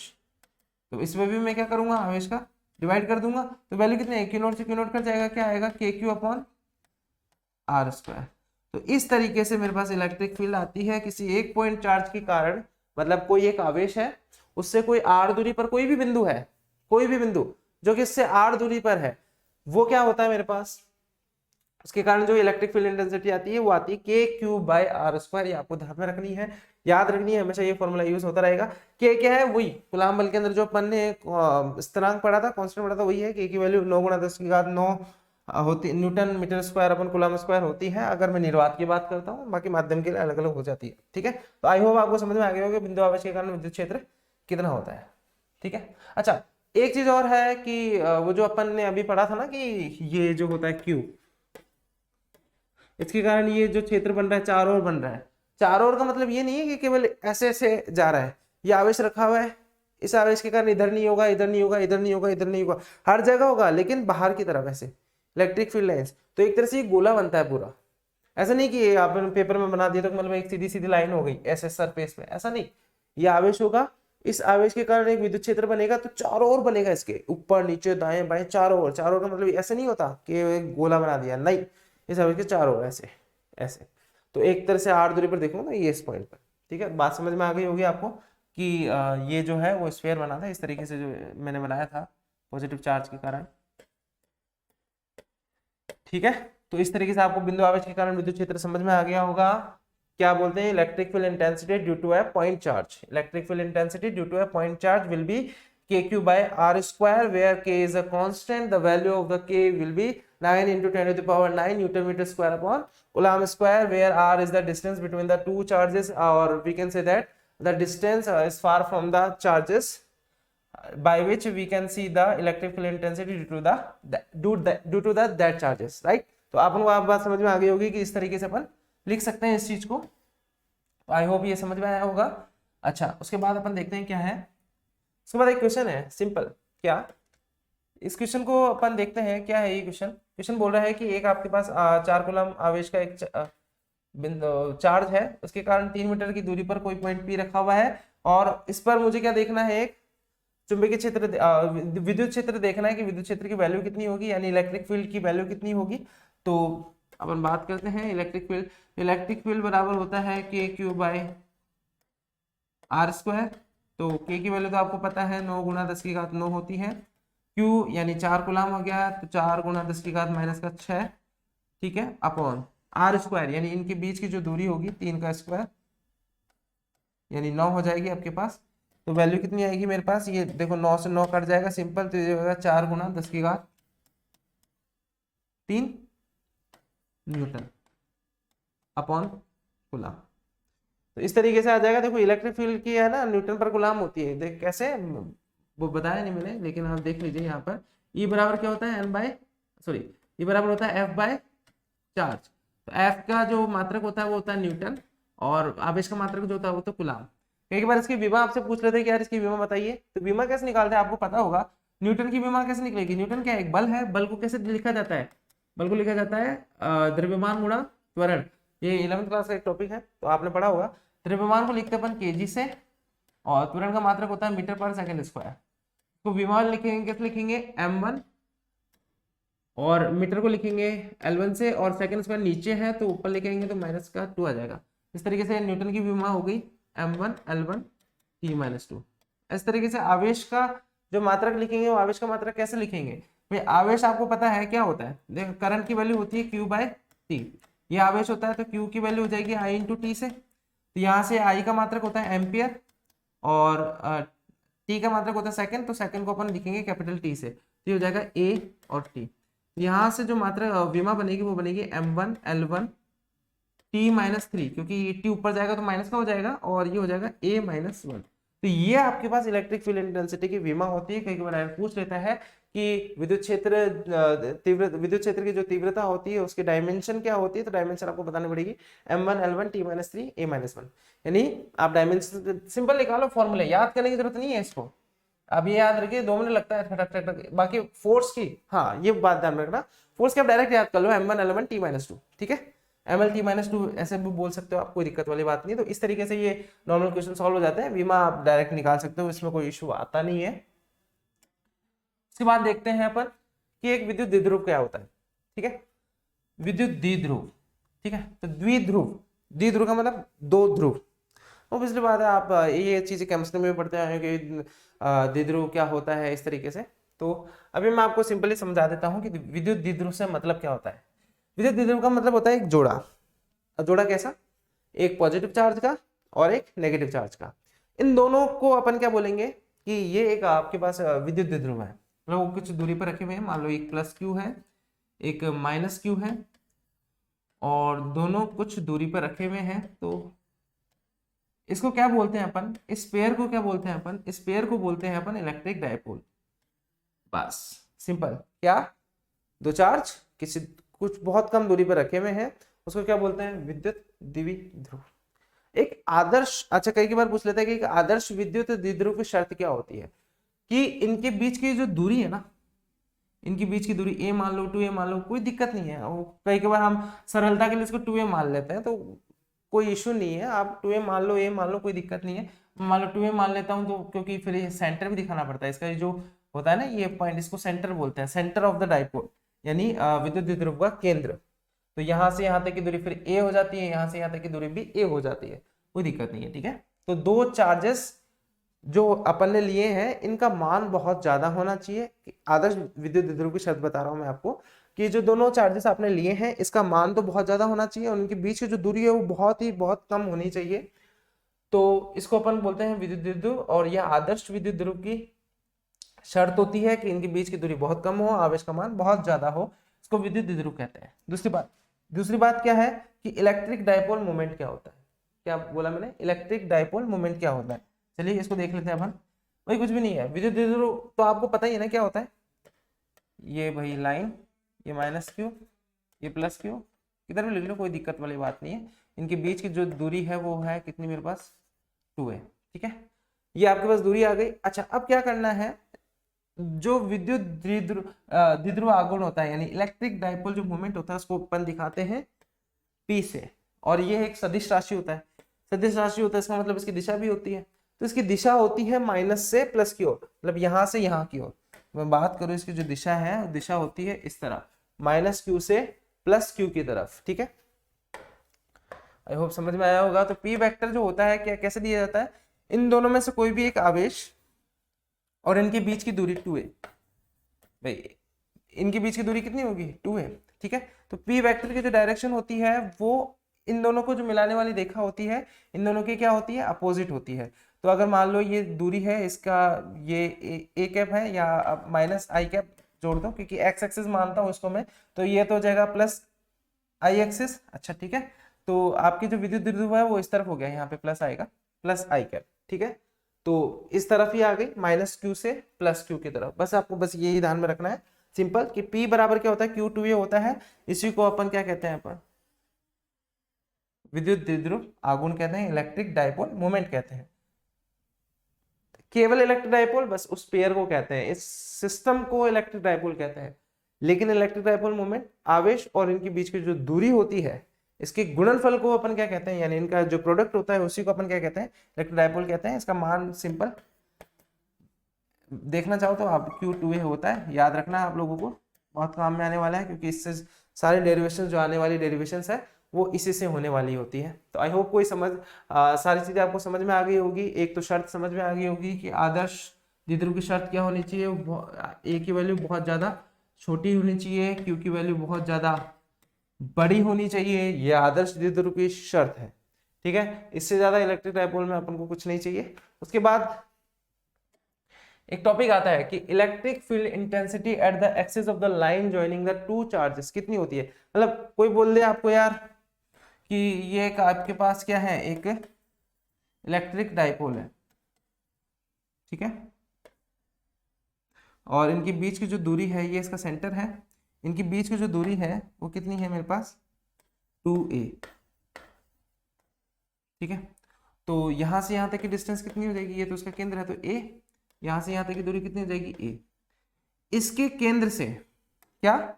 तो इसमें भी मैं क्या करूंगा, आवेश का डिवाइड कर दूंगा, तो वैल्यू कितनी है, क्यू नॉट से क्यू नॉट कट जाएगा, क्या आएगा के क्यू अपॉन आर स्क्वायर। तो इस तरीके से मेरे पास इलेक्ट्रिक फील्ड आती है किसी एक पॉइंट चार्ज के कारण, मतलब कोई एक आवेश है उससे कोई आर दूरी पर कोई भी बिंदु है, कोई भी बिंदु जो कि इससे आर दूरी पर है, वो क्या होता है मेरे पास, उसके कारण जो इलेक्ट्रिक फील्ड इंटेंसिटी आती है वो आती है के क्यू बाय आर स्क्वायर। ये आपको ध्यान में रखनी है, याद रखनी है, हमेशा ये फॉर्मूला यूज होता रहेगा। के क्या है, वही कूलाम बल के अंदर जो अपन ने स्थिरांक पढ़ा था, कांस्टेंट पढ़ा था, वही है। के की वैल्यू 9 × 10⁹ होती, न्यूटन मीटर स्क्वायर अपन कूलाम स्क्वायर होती है अगर मैं निर्वात की बात करता हूँ, बाकी माध्यम के लिए अलग अलग हो जाती है। ठीक है, तो आई होप आपको समझ में आ गया होगा बिंदु आवेश के कारण विद्युत क्षेत्र कितना होता है। ठीक है, अच्छा एक चीज और है कि वो जो अपन ने अभी पढ़ा था ना कि ये जो होता है क्यू, इसके कारण ये जो क्षेत्र बन रहा है चारों ओर बन रहा है। चारों ओर का मतलब ये नहीं है कि केवल ऐसे ऐसे जा रहा है, ये आवेश रखा हुआ है इस आवेश के कारण इधर नहीं होगा, इधर नहीं होगा, इधर नहीं होगा, इधर नहीं होगा, हर जगह होगा लेकिन बाहर की तरफ ऐसे इलेक्ट्रिक फील्ड लाइंस। तो एक तरह से ये गोला बनता है पूरा, ऐसा नहीं कि आपने पेपर में बना दिया तो मतलब एक सीधी सीधी लाइन हो गई ऐसे सरफेस पे, ऐसा नहीं। ये आवेश होगा, इस आवेश के कारण एक विद्युत क्षेत्र बनेगा, तो चारों ओर बनेगा, इसके ऊपर नीचे दाएं बाएं चारों ओर। चारों ओर का मतलब ऐसा नहीं होता कि एक गोला बना दिया, नहीं, इस आवेश के चारों ओर ऐसे ऐसे। तो एक तरह से r दूरी पर देखो ना, ये इस पॉइंट पर, ठीक है। बात समझ में आ गई होगी आपको कि ये जो है वो स्फीयर बना था इस तरीके से, जो मैंने बनाया था पॉजिटिव चार्ज के कारण, ठीक है। तो इस तरीके से आपको बिंदु आवेश के कारण विद्युत क्षेत्र समझ में आ गया होगा। क्या बोलते हैं, electric field intensity due to a point charge, electric field intensity due to a point charge will be kq by r square, where k is a constant, the value of the k will be 9 into 10 to the power 9 newton meter square upon coulomb square, where r is the distance between the two charges, or we can say that the distance is far from the charges by which we can see the electric field intensity due to the that charges, right। तो आपको आप बात समझ में आ गई होगी कि इस तरीके से अपन लिख सकते हैं इस चीज को। आई होप ये समझ में आया होगा। अच्छा, उसके बाद अपन देखते हैं क्या है। उसके बाद एक क्वेश्चन है सिंपल, क्या इस क्वेश्चन को अपन देखते हैं क्या है। ये क्वेश्चन बोल रहा है कि एक आपके पास 4 कूलम आवेश का एक चार्ज है, उसके कारण 3 मीटर की दूरी पर कोई पॉइंट पी रखा हुआ है, और इस पर मुझे क्या देखना है, एक चुंबकीय क्षेत्र विद्युत क्षेत्र देखना है कि विद्युत क्षेत्र की वैल्यू कितनी होगी, यानी इलेक्ट्रिक फील्ड की वैल्यू कितनी होगी। तो अपन बात करते हैं इलेक्ट्रिक फील्ड बराबर होता है kq बाय r स्क्वायर। तो k की वैल्यू तो आपको पता है 9 गुना 10 की घात 9 होती है, q यानी 4 कूलम हो गया, तो 4 गुना 10 की घात -6, ठीक है, अपॉन r स्क्वायर यानी इनके बीच की जो दूरी होगी 3 का स्क्वायर यानी 9 हो जाएगी आपके पास। तो वैल्यू कितनी आएगी मेरे पास, ये देखो 9 से 9 कट जाएगा सिंपल, तो ये होगा 4 गुना 10 की घात 3 न्यूटन अपॉन कूलम। तो इस तरीके से आ जाएगा। देखो इलेक्ट्रिक फील्ड की है ना न्यूटन पर कूलम होती है, देख कैसे वो बताया नहीं मैंने, लेकिन आप देख लीजिए यहाँ पर E बराबर क्या होता है E बराबर होता है F बाय चार्ज। तो F का जो मात्रक होता है वो होता है न्यूटन, और आवेश का मात्रक जो होता है वो तो कूलम। एक बार इसकी विमा आपसे पूछ रहे थे कि यार इसकी विमा बताइए, तो विमा कैसे निकालते हैं आपको पता होगा। न्यूटन की विमा कैसे निकलेगी, न्यूटन क्या एक बल है, बल को कैसे लिखा जाता है, बल को लिखा जाता है द्रव्यमान गुणा त्वरण। ये 11th क्लास का एक टॉपिक है तो आपने पढ़ा होगा। द्रव्यमान को लिखते अपन केजी से, और त्वरण का मात्रक होता है मीटर पर सेकंड स्क्वायर। तो विमा लिखेंगे कैसे लिखेंगे m1, और मीटर को लिखेंगे L1 से, और सेकंड स्क्वायर नीचे है तो ऊपर लिखेंगे तो -2 आ जाएगा। इस तरीके से न्यूटन की विमा हो गई m1 L1 T-2। इस तरीके से आवेश का जो मात्रक लिखेंगे वो आवेश का मात्रक कैसे लिखेंगे भाई, आवेश आपको पता है क्या होता है, देखो करंट की वैल्यू होती है Q/T, ये आवेश होता है तो Q की वैल्यू हो जाएगी I/T से। तो यहाँ से I का मात्रक होता है एम्पियर, और T का मात्रक होता है सेकंड, तो सेकंड को अपन लिखेंगे कैपिटल T से, तो ये हो जाएगा A और T। यहाँ से जो मात्रक विमा बनेगी वो बनेगी m1 L1 T-3, क्योंकि ये T ऊपर जाएगा तो माइनस का हो जाएगा, और ये हो जाएगा A-1। तो ये आपके पास इलेक्ट्रिक फील्ड इंटेंसिटी की विमा होती है। कई बार पूछ लेता है कि विद्युत क्षेत्र की जो तीव्रता होती है उसकी डायमेंशन क्या होती है, तो डायमेंशन आपको बतानी पड़ेगी m1 L1 T-3 A-1, यानी आप डायमेंशन सिंपल निकालो, फॉर्मूला याद करने की जरूरत नहीं है इसको, अब ये याद रखिए 2 मिनट लगता है खटक खटक। बाकी फोर्स की, हाँ ये बात ध्यान रखना, फोर्स की आप डायरेक्ट याद कर लो m1 L1 T-2, ठीक है, ML T-2 ऐसे भी बोल सकते हो आप, कोई दिक्कत वाली बात नहीं। तो इस तरीके से ये नॉर्मल क्वेश्चन सॉल्व हो जाते हैं, विमा आप डायरेक्ट निकाल सकते हो, इसमें कोई इशू आता नहीं है। उसके बाद देखते हैं अपन कि एक विद्युत द्विध्रुव क्या होता है, ठीक है, विद्युत द्विध्रुव, ठीक है। तो द्विध्रुव का मतलब 2 ध्रुव। वो पिछली बात है, आप ये चीजें केमिस्ट्री में भी पढ़ते हैं कि द्विध्रुव क्या होता है इस तरीके से। तो अभी मैं आपको सिंपली समझा देता हूँ कि विद्युत द्विध्रुव से मतलब क्या होता है। विद्युत द्विध्रुव का मतलब होता है एक जोड़ा। अब जोड़ा कैसा, एक पॉजिटिव चार्ज का और एक नेगेटिव चार्ज का, इन दोनों को अपन क्या बोलेंगे कि ये एक आपके पास विद्युत द्विध्रुव है। मतलब कुछ दूरी पर रखे हुए हैं, मान लो एक +Q है एक -Q है, और दोनों कुछ दूरी पर रखे हुए हैं। तो इसको क्या बोलते हैं अपन, इस पेयर को क्या बोलते हैं अपन, इस पेयर को बोलते हैं अपन इलेक्ट्रिक डायपोल। बस सिंपल, क्या 2 चार्ज किसी कुछ बहुत कम दूरी पर रखे हुए हैं, उसको क्या बोलते हैं, विद्युत द्विध्रुव। एक आदर्श, अच्छा कई बार पूछ लेता है कि एक आदर्श विद्युत द्विध्रुव की शर्त क्या होती है, कि इनके बीच की जो दूरी है ना, इनके बीच की दूरी a मान लो, 2a मान लो, कोई दिक्कत नहीं है। वो कई बार हम सरलता के लिए इसको 2a मान लेते हैं, तो कोई इशू नहीं है, आप 2a मान लो, a मान लो, कोई दिक्कत नहीं है। मान लो 2a मान लेता हूँ, तो क्योंकि फिर ये सेंटर भी दिखाना पड़ता है, इसका ये जो होता है ना ये पॉइंट, इसको सेंटर बोलते हैं, सेंटर ऑफ द डाइपोल, यानी विद्युत द्विध्रुव का केंद्र। तो यहाँ से यहाँ तक की दूरी फिर a हो जाती है, यहाँ से यहाँ तक की दूरी भी a हो जाती है, कोई दिक्कत नहीं है, ठीक है। तो दो चार्जेस जो अपन ने लिए हैं इनका मान बहुत ज्यादा होना चाहिए। आदर्श विद्युत द्विध्रुव की शर्त बता रहा हूं मैं आपको, कि जो दोनों चार्जेस आपने लिए हैं इसका मान तो बहुत ज्यादा होना चाहिए, और उनके बीच की जो दूरी है वो बहुत कम होनी चाहिए। तो इसको अपन बोलते हैं विद्युत द्विध्रुव, और यह आदर्श विद्युत ध्रुव की शर्त होती है कि इनके बीच की दूरी बहुत कम हो, आवेश का मान बहुत ज्यादा हो, इसको विद्युत द्विध्रुव कहते हैं। दूसरी बात क्या है कि इलेक्ट्रिक डाइपोल मोमेंट क्या होता है। क्या बोला मैंने, इलेक्ट्रिक डाइपोल मोमेंट क्या होता है, चलिए इसको देख लेते हैं अपन। भाई कुछ भी नहीं है, विद्युत द्विध्रुव तो आपको पता ही है ना क्या होता है, ये भाई लाइन, ये माइनस क्यू, ये प्लस क्यू, किधर भी लिख लो, कोई दिक्कत वाली बात नहीं है। इनके बीच की जो दूरी है वो है कितनी मेरे पास, 2 है, ठीक है। ये आपके पास दूरी आ गई। अच्छा अब क्या करना है, जो विद्युत द्विध्रुव आघूर्ण होता है, यानी इलेक्ट्रिक डाइपोल जो मोमेंट होता है, उसको अपन दिखाते हैं P से, और ये एक सदिश राशि होता है। सदिश राशि होता है इसका मतलब इसकी दिशा भी होती है, तो इसकी दिशा होती है माइनस से प्लस की ओर, मतलब यहां से यहां की ओर। मैं बात करूं इसकी जो दिशा है, दिशा होती है इस तरह, माइनस क्यू से प्लस क्यू की तरफ, ठीक है। आई होप समझ में आया होगा। तो पी वेक्टर जो होता है क्या, कैसे दिया जाता है, इन दोनों में से कोई भी एक आवेश और इनके बीच की दूरी 2 है। भाई इनके बीच की दूरी कितनी होगी, 2 है, ठीक है। तो पी वेक्टर की जो डायरेक्शन होती है वो इन दोनों को जो मिलाने वाली रेखा होती है, इन दोनों की क्या होती है, अपोजिट होती है। तो अगर मान लो ये दूरी है इसका, ये ए कैप है, या माइनस आई कैप जोड़ दो, क्योंकि एक्स एक्सिस मानता हूं इसको मैं, तो ये तो हो जाएगा प्लस आई एक्सिस। अच्छा ठीक है, तो आपकी जो विद्युत द्विध्रुव है वो इस तरफ हो गया, यहाँ पे प्लस आएगा, प्लस आई कैप, ठीक है। तो इस तरफ ही आ गई, माइनस क्यू से प्लस क्यू की तरफ। बस आपको बस यही ध्यान में रखना है, सिंपल, कि P बराबर क्या होता है, Q2A होता है। इसी को अपन क्या कहते हैं, अपन विद्युत द्विध्रुव आघूर्ण कहते हैं, इलेक्ट्रिक डाइपोल मोमेंट कहते हैं। केवल इलेक्ट्रिक डाइपोल, बस उस पेयर को कहते हैं, इस सिस्टम को इलेक्ट्रिक डाइपोल कहते हैं। लेकिन इलेक्ट्रिक डाइपोल मोमेंट, आवेश और इनके बीच की जो दूरी होती है, इसके गुणनफल को अपन क्या कहते हैं, यानी इनका जो प्रोडक्ट होता है उसी को अपन क्या कहते हैं, इलेक्ट्रिक डाइपोल कहते हैं। इसका मान सिंपल देखना चाहो तो आप Q2A होता है, याद रखना आप लोगों को, बहुत काम में आने वाला है, क्योंकि इससे सारे डेरिवेशन जो आने वाली डेरिवेशंस है वो इसी से होने वाली होती है। तो आई होप कोई सारी चीजें आपको समझ में आ गई होगी। एक तो शर्त समझ में आ गई होगी कि आदर्श द्विध्रुव की शर्त क्या होनी चाहिए, ए की वैल्यू बहुत ज्यादा छोटी होनी चाहिए, क्यू की वैल्यू बहुत ज्यादा बड़ी होनी चाहिए, ये आदर्श द्विध्रुव की शर्त है, ठीक है। इससे ज्यादा इलेक्ट्रिक डाइपोल में अपन को कुछ नहीं चाहिए। उसके बाद एक टॉपिक आता है कि electric field intensity at the axis of the line joining the two charges कितनी होती है। मतलब कोई बोल दे आपको यार कि ये एक आपके पास क्या है, एक इलेक्ट्रिक डाइपोल है, ठीक है, और इनके बीच की जो दूरी है, ये इसका सेंटर है, इनके बीच की जो दूरी है वो कितनी है मेरे पास, 2a, ठीक है। तो यहां से यहां तक की डिस्टेंस कितनी हो जाएगी, ये तो उसका केंद्र है, तो a, यहां से यहां तक की दूरी कितनी हो जाएगी, a। इसके केंद्र से क्या,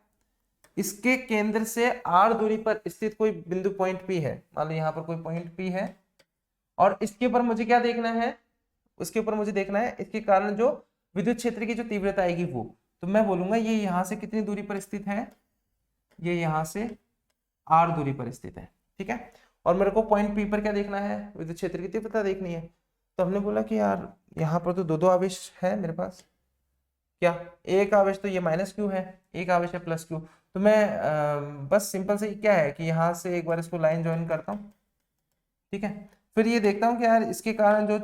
इसके केंद्र से r दूरी पर स्थित कोई बिंदु पॉइंट P है, मान लो यहाँ पर कोई पॉइंट P है, और इसके ऊपर मुझे क्या देखना है, उसके ऊपर मुझे देखना है इसके कारण जो विद्युत क्षेत्र की जो तीव्रता आएगी वो। तो मैं बोलूंगा ये यहाँ से कितनी दूरी पर स्थित है, ये यहाँ से r दूरी पर स्थित है, ठीक है। और मेरे को पॉइंट P पर क्या देखना है, विद्युत क्षेत्र की तीव्रता देखनी है। तो हमने बोला कि यार यहाँ पर तो दो आवेश है मेरे पास, क्या एक आवेश तो ये माइनस क्यू है, एक आवेश है प्लस क्यू। तो मैं बस सिंपल से क्या है कि यहाँ से एक बार इसको लाइन ज्वाइन करता हूँ, ठीक है। फिर ये देखता हूँ कि यार इसके कारण जो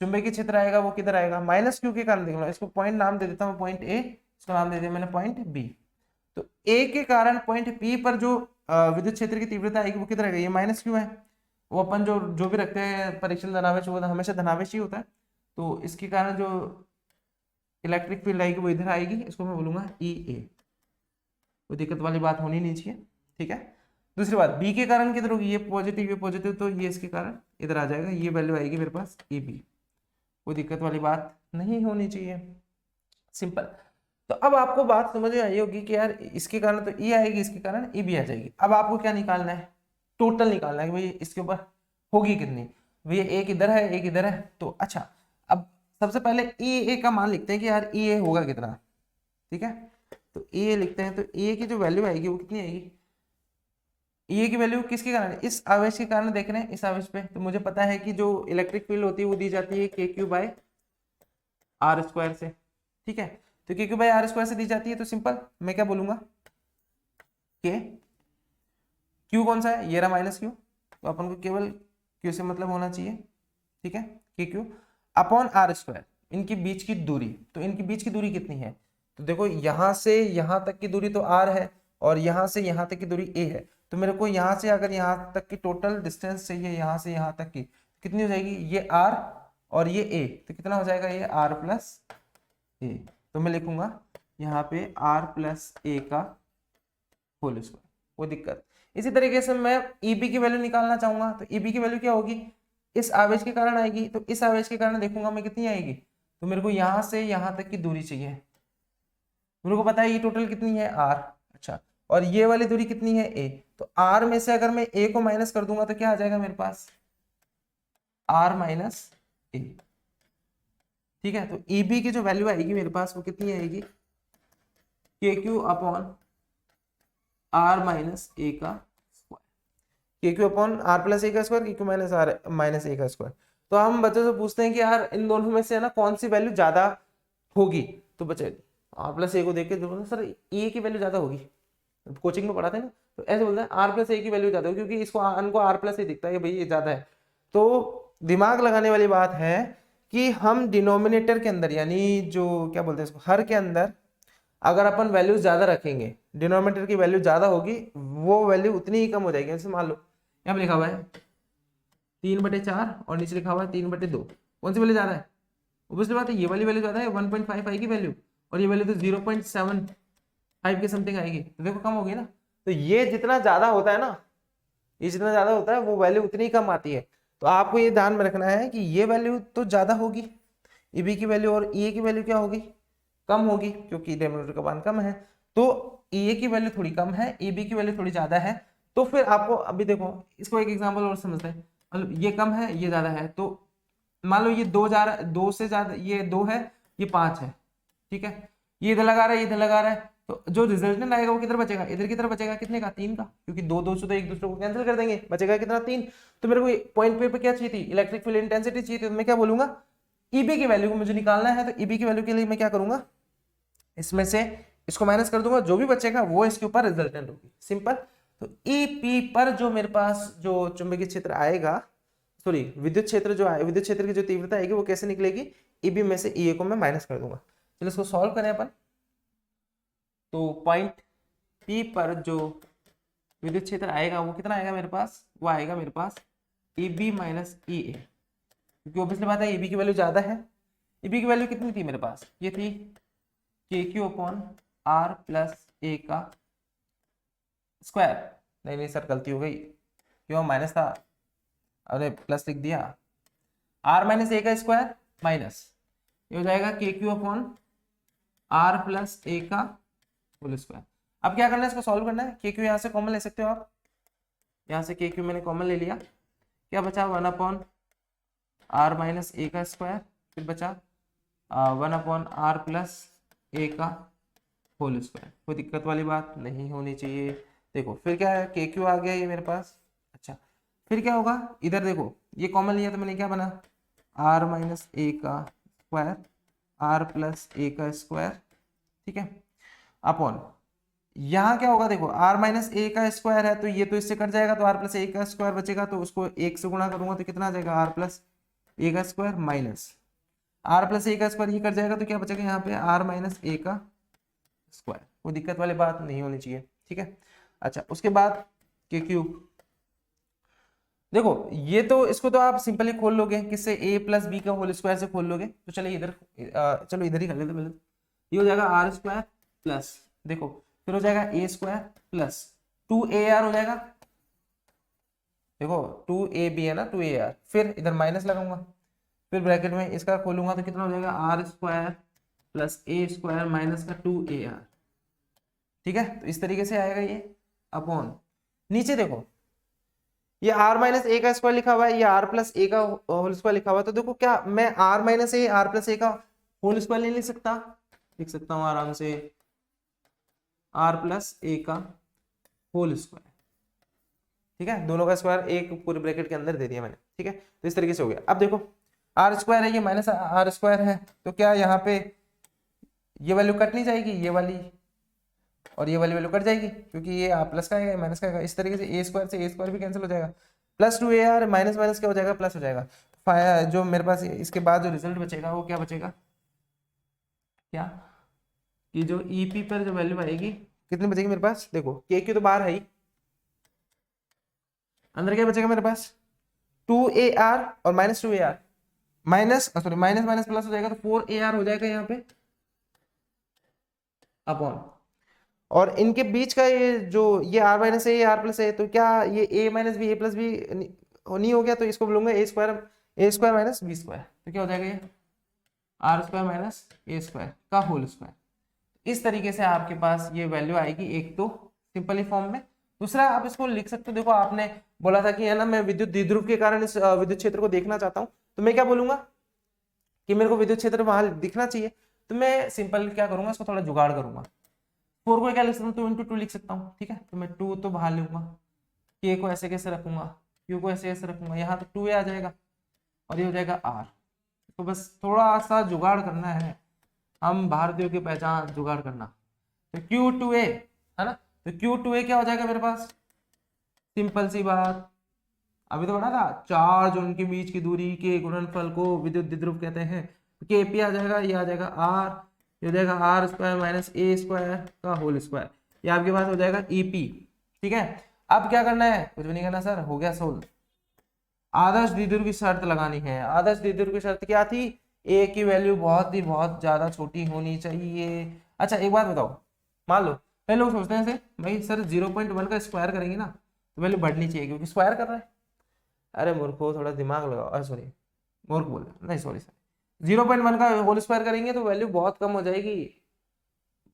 चुंबकीय क्षेत्र आएगा वो किधर आएगा, माइनस क्यू के कारण। देख लो, इसको पॉइंट नाम दे देता हूँ, पॉइंट ए, इसको नाम दे दिया मैंने पॉइंट बी। तो ए के कारण पॉइंट पी पर जो विद्युत क्षेत्र की तीव्रता आएगी वो किधर आएगा, ये माइनस क्यू है। वो अपन जो भी रखते हैं परीक्षण धनावेश, वो हमेशा धनावेश ही होता है। तो इसके कारण जो इलेक्ट्रिक फील्ड आएगी वो इधर आएगी, इसको मैं बोलूंगा ई ए। कोई दिक्कत वाली बात होनी नहीं चाहिए, ठीक है। दूसरी बात बी के कारण किधर होगी, ये पॉजिटिव, तो ये इसके कारण इधर आ जाएगा, ये वैल्यू आएगी मेरे पास ए बी। कोई दिक्कत वाली बात नहीं होनी चाहिए, सिंपल। तो अब आपको बात समझ में आई होगी कि यार इसके कारण तो ए आएगी, इसके कारण ए बी आ जाएगी। अब आपको क्या निकालना है, टोटल निकालना है कि भाई इसके ऊपर होगी कितनी। भैया एक इधर है एक इधर है, तो अच्छा अब सबसे पहले ए का मान लिखते हैं कि यार ए होगा कितना, ठीक है। तो ए लिखते हैं, तो ए की जो वैल्यू आएगी वो कितनी आएगी, ए की वैल्यू किसके कारण, इस आवेश के कारण देख रहे हैं, इस आवेश पे। तो मुझे पता है कि जो इलेक्ट्रिक फील्ड होती है वो दी जाती है के क्यू बाय आर स्क्वायर से, ठीक है। तो के क्यू बाय आर स्क्वायर से दी जाती है, तो सिंपल मैं क्या बोलूंगा, के क्यू कौन सा है, ये रहा माइनस क्यू, तो अपन को केवल क्यू से मतलब होना चाहिए, ठीक है। के क्यू अपॉन आर स्क्वायर, इनके बीच की दूरी, तो इनके बीच की दूरी कितनी है, तो देखो यहां से यहां तक की दूरी तो आर है, और यहां से यहां तक की दूरी ए है। तो मेरे को यहां से अगर यहां तक की टोटल डिस्टेंस चाहिए, यहां से यहां तक की कितनी हो जाएगी, ये आर और ये ए, तो कितना हो जाएगा, ये आर प्लस ए। तो मैं लिखूंगा यहाँ पे आर प्लस ए का होल स्क्वायर, कोई दिक्कत। इसी तरीके से मैं ईबी की वैल्यू निकालना चाहूंगा, तो ईबी की वैल्यू क्या होगी, इस आवेश के कारण आएगी, तो इस आवेश के कारण देखूंगा मैं कितनी आएगी, तो मेरे को यहां से यहां तक की दूरी चाहिए, मेरे को पता है ये टोटल कितनी है आर, अच्छा, और ये वाली दूरी कितनी है ए। तो आर में से अगर मैं ए को माइनस कर दूंगा तो क्या आ जाएगा मेरे पास, आर माइनस ए, ठीक है। तो ईबी की जो वैल्यू आएगी मेरे पास वो कितनी आएगी, के क्यू अपॉन आर माइनस ए का स्क्वायर, के क्यू अपॉन आर प्लस ए का स्क्वायर, के क्यू माइनस आर माइनस ए का स्क्वायर। तो हम बच्चों से पूछते हैं कि यार इन दोनों में से है ना कौन सी वैल्यू ज्यादा होगी, तो बच्चे आर प्लस ए को देख के बोलते सर ए की वैल्यू ज्यादा होगी, कोचिंग में पढ़ाते हैं ना, तो ऐसे बोलते हैं आर प्लस ए की वैल्यू ज्यादा होगी, क्योंकि इसको आर प्लस ए दिखता है भाई ये ज्यादा है। तो दिमाग लगाने वाली बात है कि हम डिनोमिनेटर के अंदर, यानी जो क्या बोलते हैं इसको, हर के अंदर अगर अपन वैल्यू ज्यादा रखेंगे, डिनोमिनेटर की वैल्यू ज्यादा होगी, वो वैल्यू उतनी ही कम हो जाएगी। जैसे मान लो यहाँ पे लिखा हुआ है 3/4 और नीचे लिखा हुआ है 3/2, कौन सी वैल्यू ज्यादा है, ऑब्वियसली बात है ये वाली वैल्यू ज्यादा है, 1.5 आएगी वैल्यू, और ये वैल्यू तो 0.75 के समथिंग आएगी, तो देखो कम होगी ना। तो ये जितना ज्यादा होता है ना, ये जितना ज्यादा होता है वो वैल्यू उतनी ही कम आती है। तो आपको ये ध्यान में रखना है कि ये वैल्यू तो ज्यादा होगी ईबी की वैल्यू, और ई की वैल्यू क्या होगी, कम होगी, क्योंकि डिनोमिनेटर का मान कम है। तो ए की वैल्यू थोड़ी कम है, ईबी की वैल्यू थोड़ी ज्यादा है। तो फिर आपको अभी देखो इसको एक एग्जांपल और समझते हैं, मतलब ये कम है ये ज्यादा है, तो मान लो ये 2 जा रहा है, 2 से ज्यादा, ये 2 है ये 5 है, ठीक है। ये इधर लगा रहा है ये इधर लगा रहा है, तो जो रिजल्टेंट आएगा वो किधर बचेगा, इधर की तरफ बचेगा, कितने का, 3 का, क्योंकि दो से तो एक दूसरे को कैंसिल कर देंगे, बचेगा कितना, 3। तो मेरे को पॉइंट पे क्या चाहिए थी, इलेक्ट्रिक फील्ड इंटेंसिटी चाहिए थी, तो मैं क्या बोलूंगा, ईबी की वैल्यू को मुझे निकालना है। तो ईबी की वैल्यू के लिए मैं क्या करूंगा, इसमें से इसको माइनस कर दूंगा, जो भी बचेगा वो इसके ऊपर रिजल्टेंट होगी, सिंपल। तो ईपी पर जो मेरे पास जो चुंबकीय क्षेत्र आएगा, सॉरी विद्युत क्षेत्र जो आए, विद्युत क्षेत्र की जो तीव्रता आएगी वो कैसे निकलेगी, ईबी में से ईए को मैं माइनस कर दूंगा। चलो इसको सॉल्व करें अपन। तो पॉइंट पी पर जो विद्युत क्षेत्र आएगा वो कितना आएगा मेरे पास, वो आएगा मेरे पास ईबी माइनस ई ए, क्योंकि ऑब्वियसली बात है ईबी की वैल्यू ज्यादा है। ईबी की वैल्यू कितनी थी मेरे पास, ये थी के क्यू अपॉन आर प्लस ए का स्क्वायर, नहीं सर गलती हो गई, क्यों माइनस था, अरे प्लस लिख दिया, आर माइनस ए का स्क्वायर माइनस, ये हो जाएगा के क्यू अपॉन आर प्लस ए का होल स्क्वायर। अब क्या करना है, इसको सॉल्व करना है। के क्यू यहाँ से कॉमन ले सकते हो आप, यहाँ से के क्यू मैंने कॉमन ले लिया, क्या बचा 1 आर माइनस ए का स्क्वायर, फिर बचा 1 आर प्लस ए का होल स्क्वायर। कोई दिक्कत वाली बात नहीं होनी चाहिए। देखो फिर क्या है, के क्यू आ गया ये मेरे पास, अच्छा फिर क्या होगा, इधर देखो ये कॉमन लिया तो मैंने क्या बना, आर माइनस ए का स्क्वायर आर प्लस ए का स्क्वायर, ठीक है, अपॉन यहाँ क्या होगा, देखो आर माइनस ए का स्क्वायर है तो ये तो इससे कट जाएगा, तो आर प्लस ए का स्क्वायर बचेगा, तो उसको 1 से गुणा करूंगा तो कितना आ जाएगा, आर प्लस ए का स्क्वायर माइनस आर प्लस ए का स्क्वायर, ये कट जाएगा तो क्या बचेगा यहाँ पे आर माइनस ए का स्क्वायर। कोई दिक्कत वाली बात नहीं होनी चाहिए, ठीक है। अच्छा उसके बाद के क्यूब, देखो ये तो इसको तो आप सिंपली खोल लोगे, किससे, ए प्लस बी का होल स्क्वायर से खोल लोगे। तो चलिए इधर चलो इधर ही कर लेते पहले, ये हो जाएगा आर स्क्वायर प्लस, देखो फिर हो जाएगा ए स्क्वायर प्लस 2 AR हो जाएगा, देखो 2ab है ना, 2ar, फिर इधर माइनस लगाऊंगा, फिर ब्रैकेट में इसका खोलूंगा तो कितना हो जाएगा R square plus A square minus का 2ar। ठीक है, तो इस तरीके से आएगा ये अपॉन, नीचे देखो ये r माइनस ए का स्क्वायर लिखा हुआ है, ये r प्लस ए का होल स्क्वायर लिखा हुआ है, तो देखो क्या मैं r माइनस ए r प्लस ए का होल स्क्वायर नहीं लिख सकता? लिख सकता हूँ आराम से, r प्लस ए का होल स्क्वायर। ठीक है, दोनों का स्क्वायर एक पूरे ब्रैकेट के अंदर दे दिया मैंने। ठीक है, तो इस तरीके से हो गया। अब देखो r स्क्वायर है, ये माइनस r स्क्वायर है, तो क्या यहाँ पे ये वैल्यू कट नहीं जाएगी, ये वाली और ये वाली वैल्यू कट जाएगी, क्योंकि ये प्लस का है माइनस का है। इस तरीके से ए स्क्वायर से ए स्क्वायर भी कैंसिल हो जाएगा, प्लस 2ar माइनस माइनस क्या हो जाएगा, प्लस हो जाएगा। जो मेरे पास इसके बाद जो रिजल्ट बचेगा वो क्या बचेगा, क्या कि जो ईपी पर जो वैल्यू आएगी कितनी बचेगी मेरे पास, देखो के की तो बाहर है ही, अंदर क्या बचेगा मेरे पास 2ar और minus 2ar, minus sorry minus minus plus हो जाएगा, तो 4ar हो जाएगा यहाँ पे अपॉन, और इनके बीच का ये जो ये r minus A R plus A, तो क्या ये a minus B A plus B नहीं हो गया, तो इसको बोलूंगा A square minus B square, तो क्या हो जाएगा ये R square minus A square का होल स्क्वायर। इस तरीके से आपके पास ये वैल्यू आएगी, एक तो सिंपली फॉर्म में, दूसरा आप इसको लिख सकते हो। देखो आपने बोला था कि है ना मैं विद्युत द्विध्रुव के कारण इस विद्युत क्षेत्र को देखना चाहता हूं, तो मैं क्या बोलूंगा कि मेरे को विद्युत क्षेत्र वहां दिखना चाहिए, तो मैं सिंपल क्या करूंगा, इसको थोड़ा जुगाड़ करूंगा। 4 को क्या लिख सकता हूँ, 2 इंटू 2 लिख सकता हूँ। ठीक है, तो मैं 2 तो बाहर लूंगा, के को ऐसे कैसे रखूंगा, क्यू को ऐसे कैसे रखूंगा, यहाँ तो 2a आ जाएगा और ये हो जाएगा r। तो बस थोड़ा सा जुगाड़ करना है, हम भारतीयों की पहचान जुगाड़ करना। तो Q2a है ना, तो Q2a क्या हो जाएगा मेरे पास, सिंपल सी बात, अभी तो पढ़ा था, चार्ज उनके बीच की दूरी के गुणनफल को विद्युत द्विध्रुव कहते हैं। Kp आ जाएगा, ये आ जाएगा r, ये हो जाएगा R square minus A square का होल स्क्वायर, ये आपके पास हो जाएगा ईपी। ठीक है, अब क्या करना है, कुछ भी नहीं करना सर, हो गया सोल्व। आदर्श द्विध्रुव की शर्त लगानी है। आदर्श द्विध्रुव की शर्त क्या थी, ए की वैल्यू बहुत ज्यादा छोटी होनी चाहिए। अच्छा एक बात बताओ, मान लो पहले लोग सोचते हैं भाई सर 0.1 का स्क्वायर करेंगे ना तो वैल्यू बढ़नी चाहिए क्योंकि स्क्वायर कर रहा है। अरे मूर्खो थोड़ा दिमाग लगाओ, सॉरी मूर्ख बोल नहीं, सॉरी 0.1 का होल स्क्वायर करेंगे तो वैल्यू बहुत कम हो जाएगी,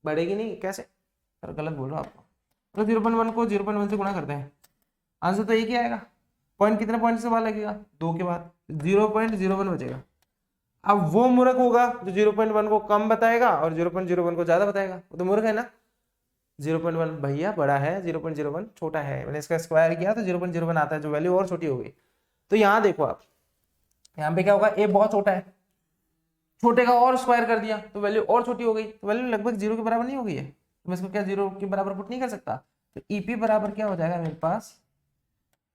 बढ़ेगी नहीं, कैसे सर, गलत बोल रहा हूँ आपको। तो 0.1 को 0.1 से गुणा करते हैं, आंसर तो एक ही आएगा। पॉइंट कितने पॉइंट से बाद लगेगा, 2 के बाद 0.01 बचेगा। अब वो मूर्ख होगा जो 0.1 को कम बताएगा और 0.01 को ज्यादा बताएगा, वो तो मूर्ख है ना। 0.1 भैया बड़ा है, 0.01 छोटा है, मैंने इसका स्क्वायर किया तो 0.01 आता है, जो वैल्यू और छोटी हो गई। तो यहाँ देखो आप, यहाँ पे क्या होगा, ए बहुत छोटा है, छोटे का और स्क्वायर कर दिया तो वैल्यू और छोटी हो गई, तो वैल्यू लगभग 0 के बराबर नहीं हो गई है, तो मैं इसको क्या 0 के बराबर पुट नहीं कर सकता। तो ईपी बराबर क्या हो जाएगा मेरे पास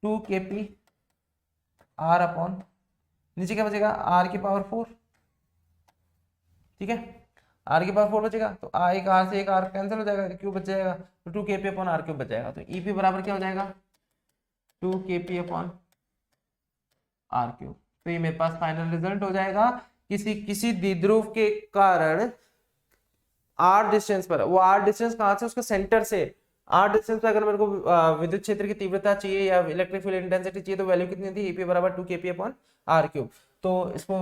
2 kp r अपॉन, नीचे क्या बचेगा r की पावर 4। ठीक है, r की पावर 4 बचेगा, तो एक r से एक r कैंसिल हो जाएगा, क्यूब बच जाएगा, तो 2 kp अपॉन r क्यूब बच जाएगा। तो ईपी बराबर क्या हो जाएगा 2 kp अपॉन r क्यूब। तो ये मेरे पास फाइनल रिजल्ट हो जाएगा किसी द्विध्रुव के कारण r डिस्टेंस पर, वो r डिस्टेंस कहां से, उसके सेंटर से r डिस्टेंस पर अगर मेरे को विद्युत क्षेत्र की तीव्रता चाहिए या इलेक्ट्रिक फील्ड इंटेंसिटी चाहिए तो वैल्यू कितनी थी, ईपी बराबर 2 kp अपॉन r क्यूब। तो इसको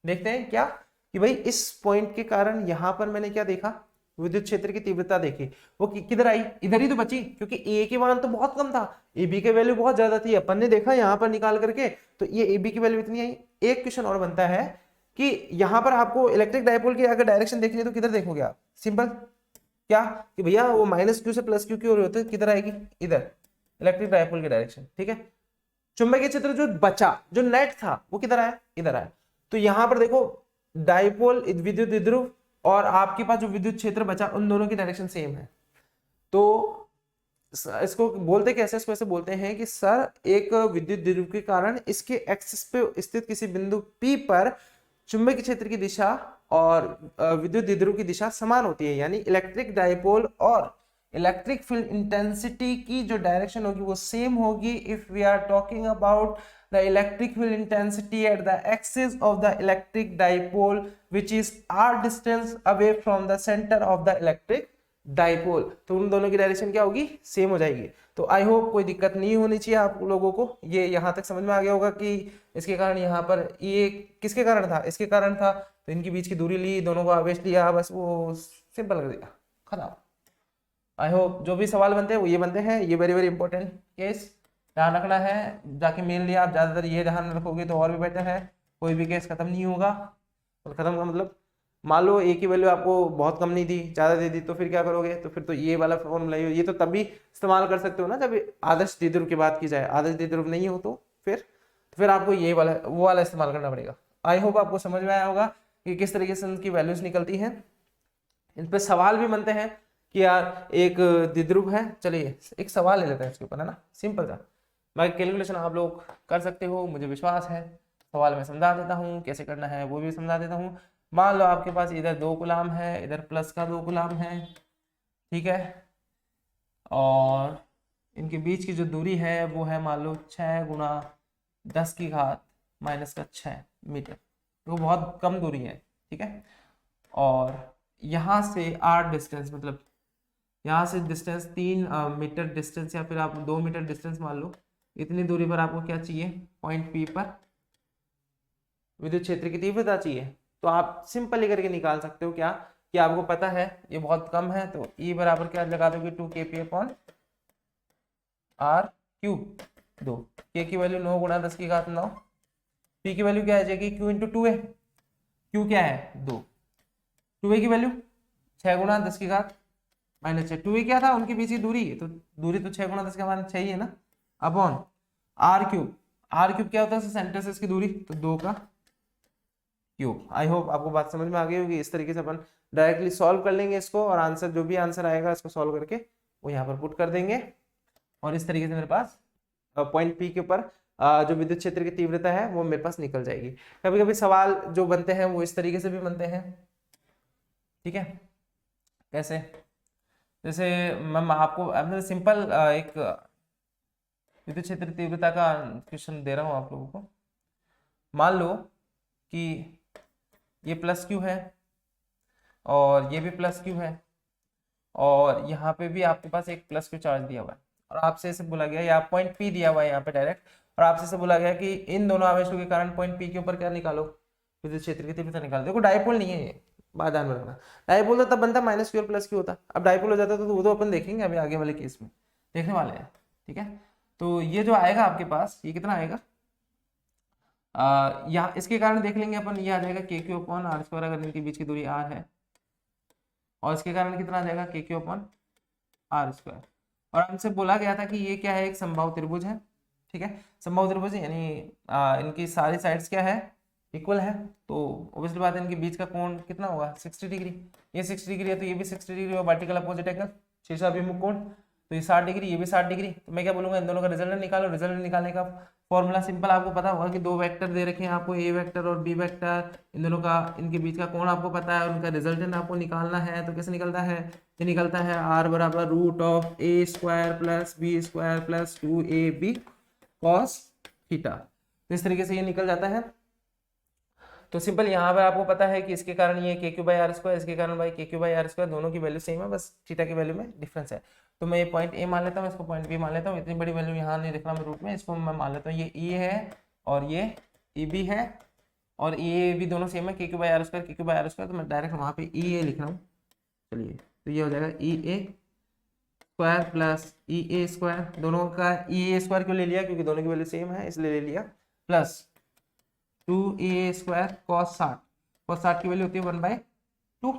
देखते हैं क्या कि भाई इस पॉइंट के कारण यहां पर मैंने क्या देखा, विद्युत क्षेत्र की तीव्रता देखी, वो किधर आई, इधर ही तो बची, क्योंकि ए के मान तो बहुत कम था, ए बी की वैल्यू बहुत ज्यादा थी, अपन ने देखा यहाँ पर निकाल करके, तो ये ए बी की वैल्यू इतनी आई। एक क्वेश्चन और बनता है कि यहाँ पर आपको इलेक्ट्रिक डायपोल की अगर डायरेक्शन देखनी है तो किधर देखोगे आप, सिंपल क्या कि भैया वो माइनस क्यू से प्लस क्यू की ओर होते किधर आएगी, इधर इलेक्ट्रिक डायपोल की डायरेक्शन। ठीक है, चुंबकीय क्षेत्र जो बचा, जो नेट था वो किधर आया, इधर आया। तो यहाँ पर देखो डायपोल विद्युत द्विध्रुव और आपके पास जो विद्युत क्षेत्र बचा उन दोनों की डायरेक्शन सेम है। तो इसको बोलते कैसे, इसको ऐसे बोलते हैं कि सर एक विद्युत द्विध्रुव के कारण इसके एक्सिस पे स्थित किसी बिंदु P पर चुंबकीय क्षेत्र की दिशा और विद्युत द्विध्रुव की दिशा समान होती है, यानी इलेक्ट्रिक डायपोल और इलेक्ट्रिक फील्ड इंटेंसिटी की जो डायरेक्शन होगी वो सेम होगी if we are talking about the electric field intensity at the axis of the electric dipole which is r distance away from the center of the electric dipole, तो उन दोनों की direction क्या होगी, same हो जाएगी। तो आई होप कोई दिक्कत नहीं होनी चाहिए आप लोगों को। ये यहाँ तक समझ में आ गया होगा कि इसके कारण यहाँ पर ये किसके कारण था, इसके कारण था, तो इनके बीच की दूरी ली, दोनों को आवेश लिया, बस वो सिंपल कर दिया, खत्म। आई होप जो भी सवाल बनते हैं वो ये बनते हैं, ये वेरी वेरी इंपॉर्टेंट केस ध्यान रखना है। जाके मेन लिया आप ज्यादातर ये ध्यान रखोगे तो और भी बेटर है, कोई भी केस खत्म नहीं होगा। और खत्म का मतलब मान लो ए की वैल्यू आपको बहुत कम नहीं दी, ज्यादा दे दी, तो फिर क्या करोगे, तो फिर तो ये वाला फॉर्मूला ये तो तब भी इस्तेमाल कर सकते हो ना जब आदर्श द्विध्रुव की बात की जाए। आदर्श द्विध्रुव नहीं हो तो फिर आपको ये वाला वो वाला इस्तेमाल करना पड़ेगा। आई होप आपको समझ में आया होगा कि किस तरीके से उनकी वैल्यूज निकलती हैं। इन पे सवाल भी बनते हैं कि यार एक द्विध्रुव है, चलिए एक सवाल ले लेते हैं इसके ऊपर, है ना, सिंपल सा। बाकी कैलकुलेशन आप लोग कर सकते हो, मुझे विश्वास है। सवाल मैं समझा देता हूँ, कैसे करना है वो भी समझा देता हूँ। मान लो आपके पास इधर 2 कूलाम है, इधर प्लस का 2 कूलाम है, ठीक है, और इनके बीच की जो दूरी है वो है मान लो 6 गुणा 10 की घात माइनस का 6 मीटर, तो बहुत कम दूरी है, ठीक है। और यहाँ से 8 डिस्टेंस, मतलब यहाँ से डिस्टेंस 3 मीटर डिस्टेंस, या फिर आप 2 मीटर डिस्टेंस मान लो, इतनी दूरी पर आपको क्या चाहिए, पॉइंट पी पर विद्युत क्षेत्र की तीव्रता चाहिए। तो आप सिंपली करके निकाल सकते हो क्या, कि आपको पता है ये बहुत कम है, तो E बराबर क्या लगा दोगे, 2 kp upon r cube, 2 k की वैल्यू 9 गुणा 10 की घात 9, p की वैल्यू क्या आ जाएगी, q इंटू 2a, q क्या है 2, 2a की वैल्यू 6 गुणा 10 की घात माइनस 6, 2a क्या था, उनके बीच की दूरी, तो दूरी तो 6 गुणा 10 का माइनस 6 ही है ना, upon r cube, r cube क्या होता है सेंटर से इसकी दूरी, तो 2 का क्यूब। आई होप आपको बात समझ में आ गई होगी। इस तरीके से अपन डायरेक्टली सॉल्व कर लेंगे इसको, और आंसर जो भी आंसर आएगा इसको सॉल्व करके वो यहाँ पर पुट कर देंगे, और इस तरीके से मेरे पास पॉइंट पी के ऊपर जो विद्युत क्षेत्र की तीव्रता है वो मेरे पास निकल जाएगी। कभी कभी सवाल जो बनते हैं वो इस तरीके से भी बनते हैं, ठीक है, कैसे, जैसे मैं आपको सिंपल एक विद्युत क्षेत्र तीव्रता का क्वेश्चन दे रहा हूँ आप लोगों को। मान लो कि ये प्लस क्यू है और ये भी प्लस क्यू है, और यहाँ पे भी आपके पास एक प्लस क्यू चार्ज दिया हुआ है, और आपसे इसे बोला गया, या पॉइंट पी दिया हुआ है यहाँ पे डायरेक्ट, और आपसे इसे बोला गया कि इन दोनों आवेशों के कारण पॉइंट पी के ऊपर क्या निकालो, विद्युत क्षेत्र की तीव्रता निकालो। देखो डायपोल नहीं है ये, बात ध्यान में रखना, डायपोल तो तब बनता माइनस क्यू और प्लस क्यू होता, अब डायपोल हो जाता तो वो तो अपन देखेंगे अभी आगे वाले केस में, देखने वाले हैं, ठीक है। तो ये जो आएगा आपके पास, ये कितना आएगा, यहाँ इसके कारण देख लेंगे अपन, ये आ जाएगा के क्यू अपॉन आर स्क्वायर, अगर इनके बीच की दूरी आर है, और इसके कारण कितना आ जाएगा के क्यू अपॉन आर स्क्वायर। और हमसे बोला गया था कि ये क्या है, एक समबाहु त्रिभुज है, ठीक है, समबाहु त्रिभुज यानी इनकी सारी साइड्स क्या है, इक्वल है, तो ऑब्वियसली बात है इनके बीच का कोण कितना होगा 60 डिग्री, ये 60 डिग्री है तो ये भी 60 डिग्री होगा, वर्टिकल अपोजिट एंगल शीर्षाभिमुख कोण, तो ये 60 डिग्री, ये भी 60 डिग्री, तो मैं क्या बोलूंगा, इन दोनों का रिजल्ट निकालो। रिजल्ट निकालने का फॉर्मूला सिंपल आपको पता होगा कि 2 वेक्टर दे रखे हैं आपको, ए वेक्टर और बी वेक्टर, इन दोनों का, इनके बीच का कोण आपको पता है, उनका रिजल्टेंट आपको निकालना है, तो कैसे निकलता है, ये निकलता है आर बराबर root of A square plus B square plus 2ab cos theta, तो इस तरीके से ये निकल जाता है। तो सिंपल यहाँ पर आपको पता है कि इसके कारण ये के क्यू बाई आर स्क्वायर, इसके कारण भाई के क्यू बाई आर स्क्वायर, दोनों की वैल्यू सेम है, बस थीटा की वैल्यू में डिफरेंस है। तो मैं ये पॉइंट ए मान लेता हूँ, इसको पॉइंट बी मान लेता हूँ, इतनी बड़ी वैल्यू यहाँ नहीं रखना मैं रूट में, इसको मैं मान लेता हूँ ये ई है और ये ई बी है, और ये भी दोनों सेम है, के क्यू बाई आर स्क्वायर, के क्यू बाई आर स्क्वायर, तो मैं डायरेक्ट वहाँ पे ई ए लिख रहा हूँ। चलिए तो ये हो जाएगा ई ए स्क्वायर प्लस ई ए स्क्वायर, दोनों का ई ए स्क्वायर क्यों ले लिया, क्योंकि दोनों की वैल्यू सेम है इसलिए ले लिया, plus 2a square cos 60, cos 60 की वैल्यू होती है 1/2, तो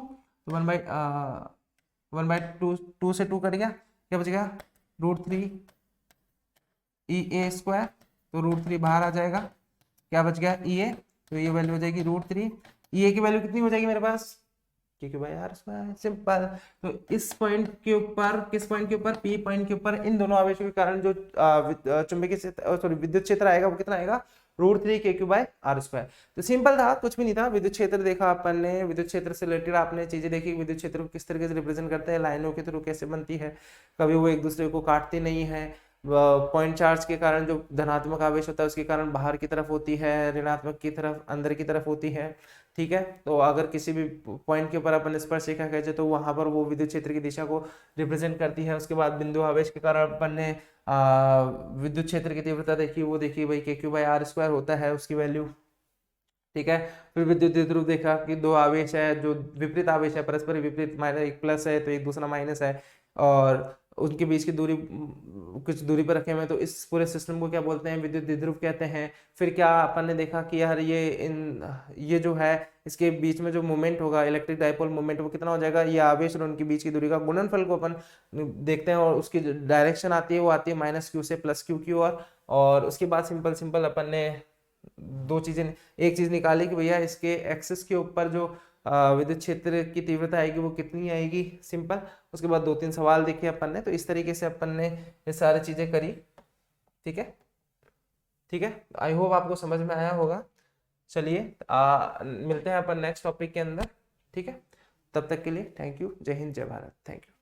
1/2 2 से 2 कट गया, क्या बच गया √3 EA स्क्वायर, तो √3 बाहर आ जाएगा, क्या बच गया EA, तो ये वैल्यू हो जाएगी √3, EA की वैल्यू कितनी हो जाएगी मेरे पास, क्योंकि भाई यार स्क्वायर सिंपल। तो इस पॉइंट के ऊपर, किस पॉइंट के ऊपर, पी पॉइंट के ऊपर, इन दोनों आवेशों के कारण जो चुंबकीय क्षेत्र, सॉरी विद्युत क्षेत्र आएगा वो कितना आएगा, √3 के क्यू बाई आर स्क्वायर। तो सिंपल था, कुछ भी नहीं था, विद्युत क्षेत्र देखा अपन ने, विद्युत क्षेत्र से रिलेटेड आपने चीजें देखी, विद्युत क्षेत्र को किस तरीके से रिप्रेजेंट करते हैं, लाइनों के थ्रू कैसे बनती है, कभी वो एक दूसरे को काटती नहीं है, पॉइंट चार्ज के कारण जो धनात्मक आवेश होता है उसके कारण बाहर की तरफ होती है, ऋणात्मक की तरफ अंदर की तरफ होती है, ठीक है। तो अगर किसी भी पॉइंट के ऊपर अपन स्पर्शिका खींचे तो वहां पर वो विद्युत क्षेत्र की दिशा को रिप्रेजेंट करती है। उसके बाद बिंदु आवेश के कारण अपन ने विद्युत क्षेत्र की तीव्रता देखी, वो देखी भाई KQ/R² होता है उसकी वैल्यू, ठीक है। फिर विद्युत द्विध्रुव देखा कि दो आवेश है जो विपरीत आवेश है, परस्पर विपरीत, माइनस एक प्लस है तो एक दूसरा माइनस है, और उनके बीच की दूरी कुछ दूरी पर रखे हुए हैं, तो इस पूरे सिस्टम को क्या बोलते हैं, विद्युत द्विध्रुव कहते हैं। फिर क्या अपन ने देखा कि यार ये जो है इसके बीच में जो मोमेंट होगा, इलेक्ट्रिक डाइपोल मोमेंट, वो कितना हो जाएगा, ये आवेश और उनके बीच की दूरी का गुणनफल को अपन देखते हैं, और उसकी डायरेक्शन आती है वो आती है -Q से +Q की ओर। और उसके बाद सिंपल अपन ने दो चीजें, एक चीज निकाली कि भैया इसके एक्सिस के ऊपर जो विद्युत क्षेत्र की तीव्रता आएगी वो कितनी आएगी, सिंपल। उसके बाद 2-3 सवाल देखे अपन ने, तो इस तरीके से अपन ने ये सारी चीजें करी, ठीक है। ठीक है, आई होप आपको समझ में आया होगा। चलिए मिलते हैं अपन नेक्स्ट टॉपिक के अंदर, ठीक है। तब तक के लिए थैंक यू, जय हिंद, जय भारत, थैंक यू।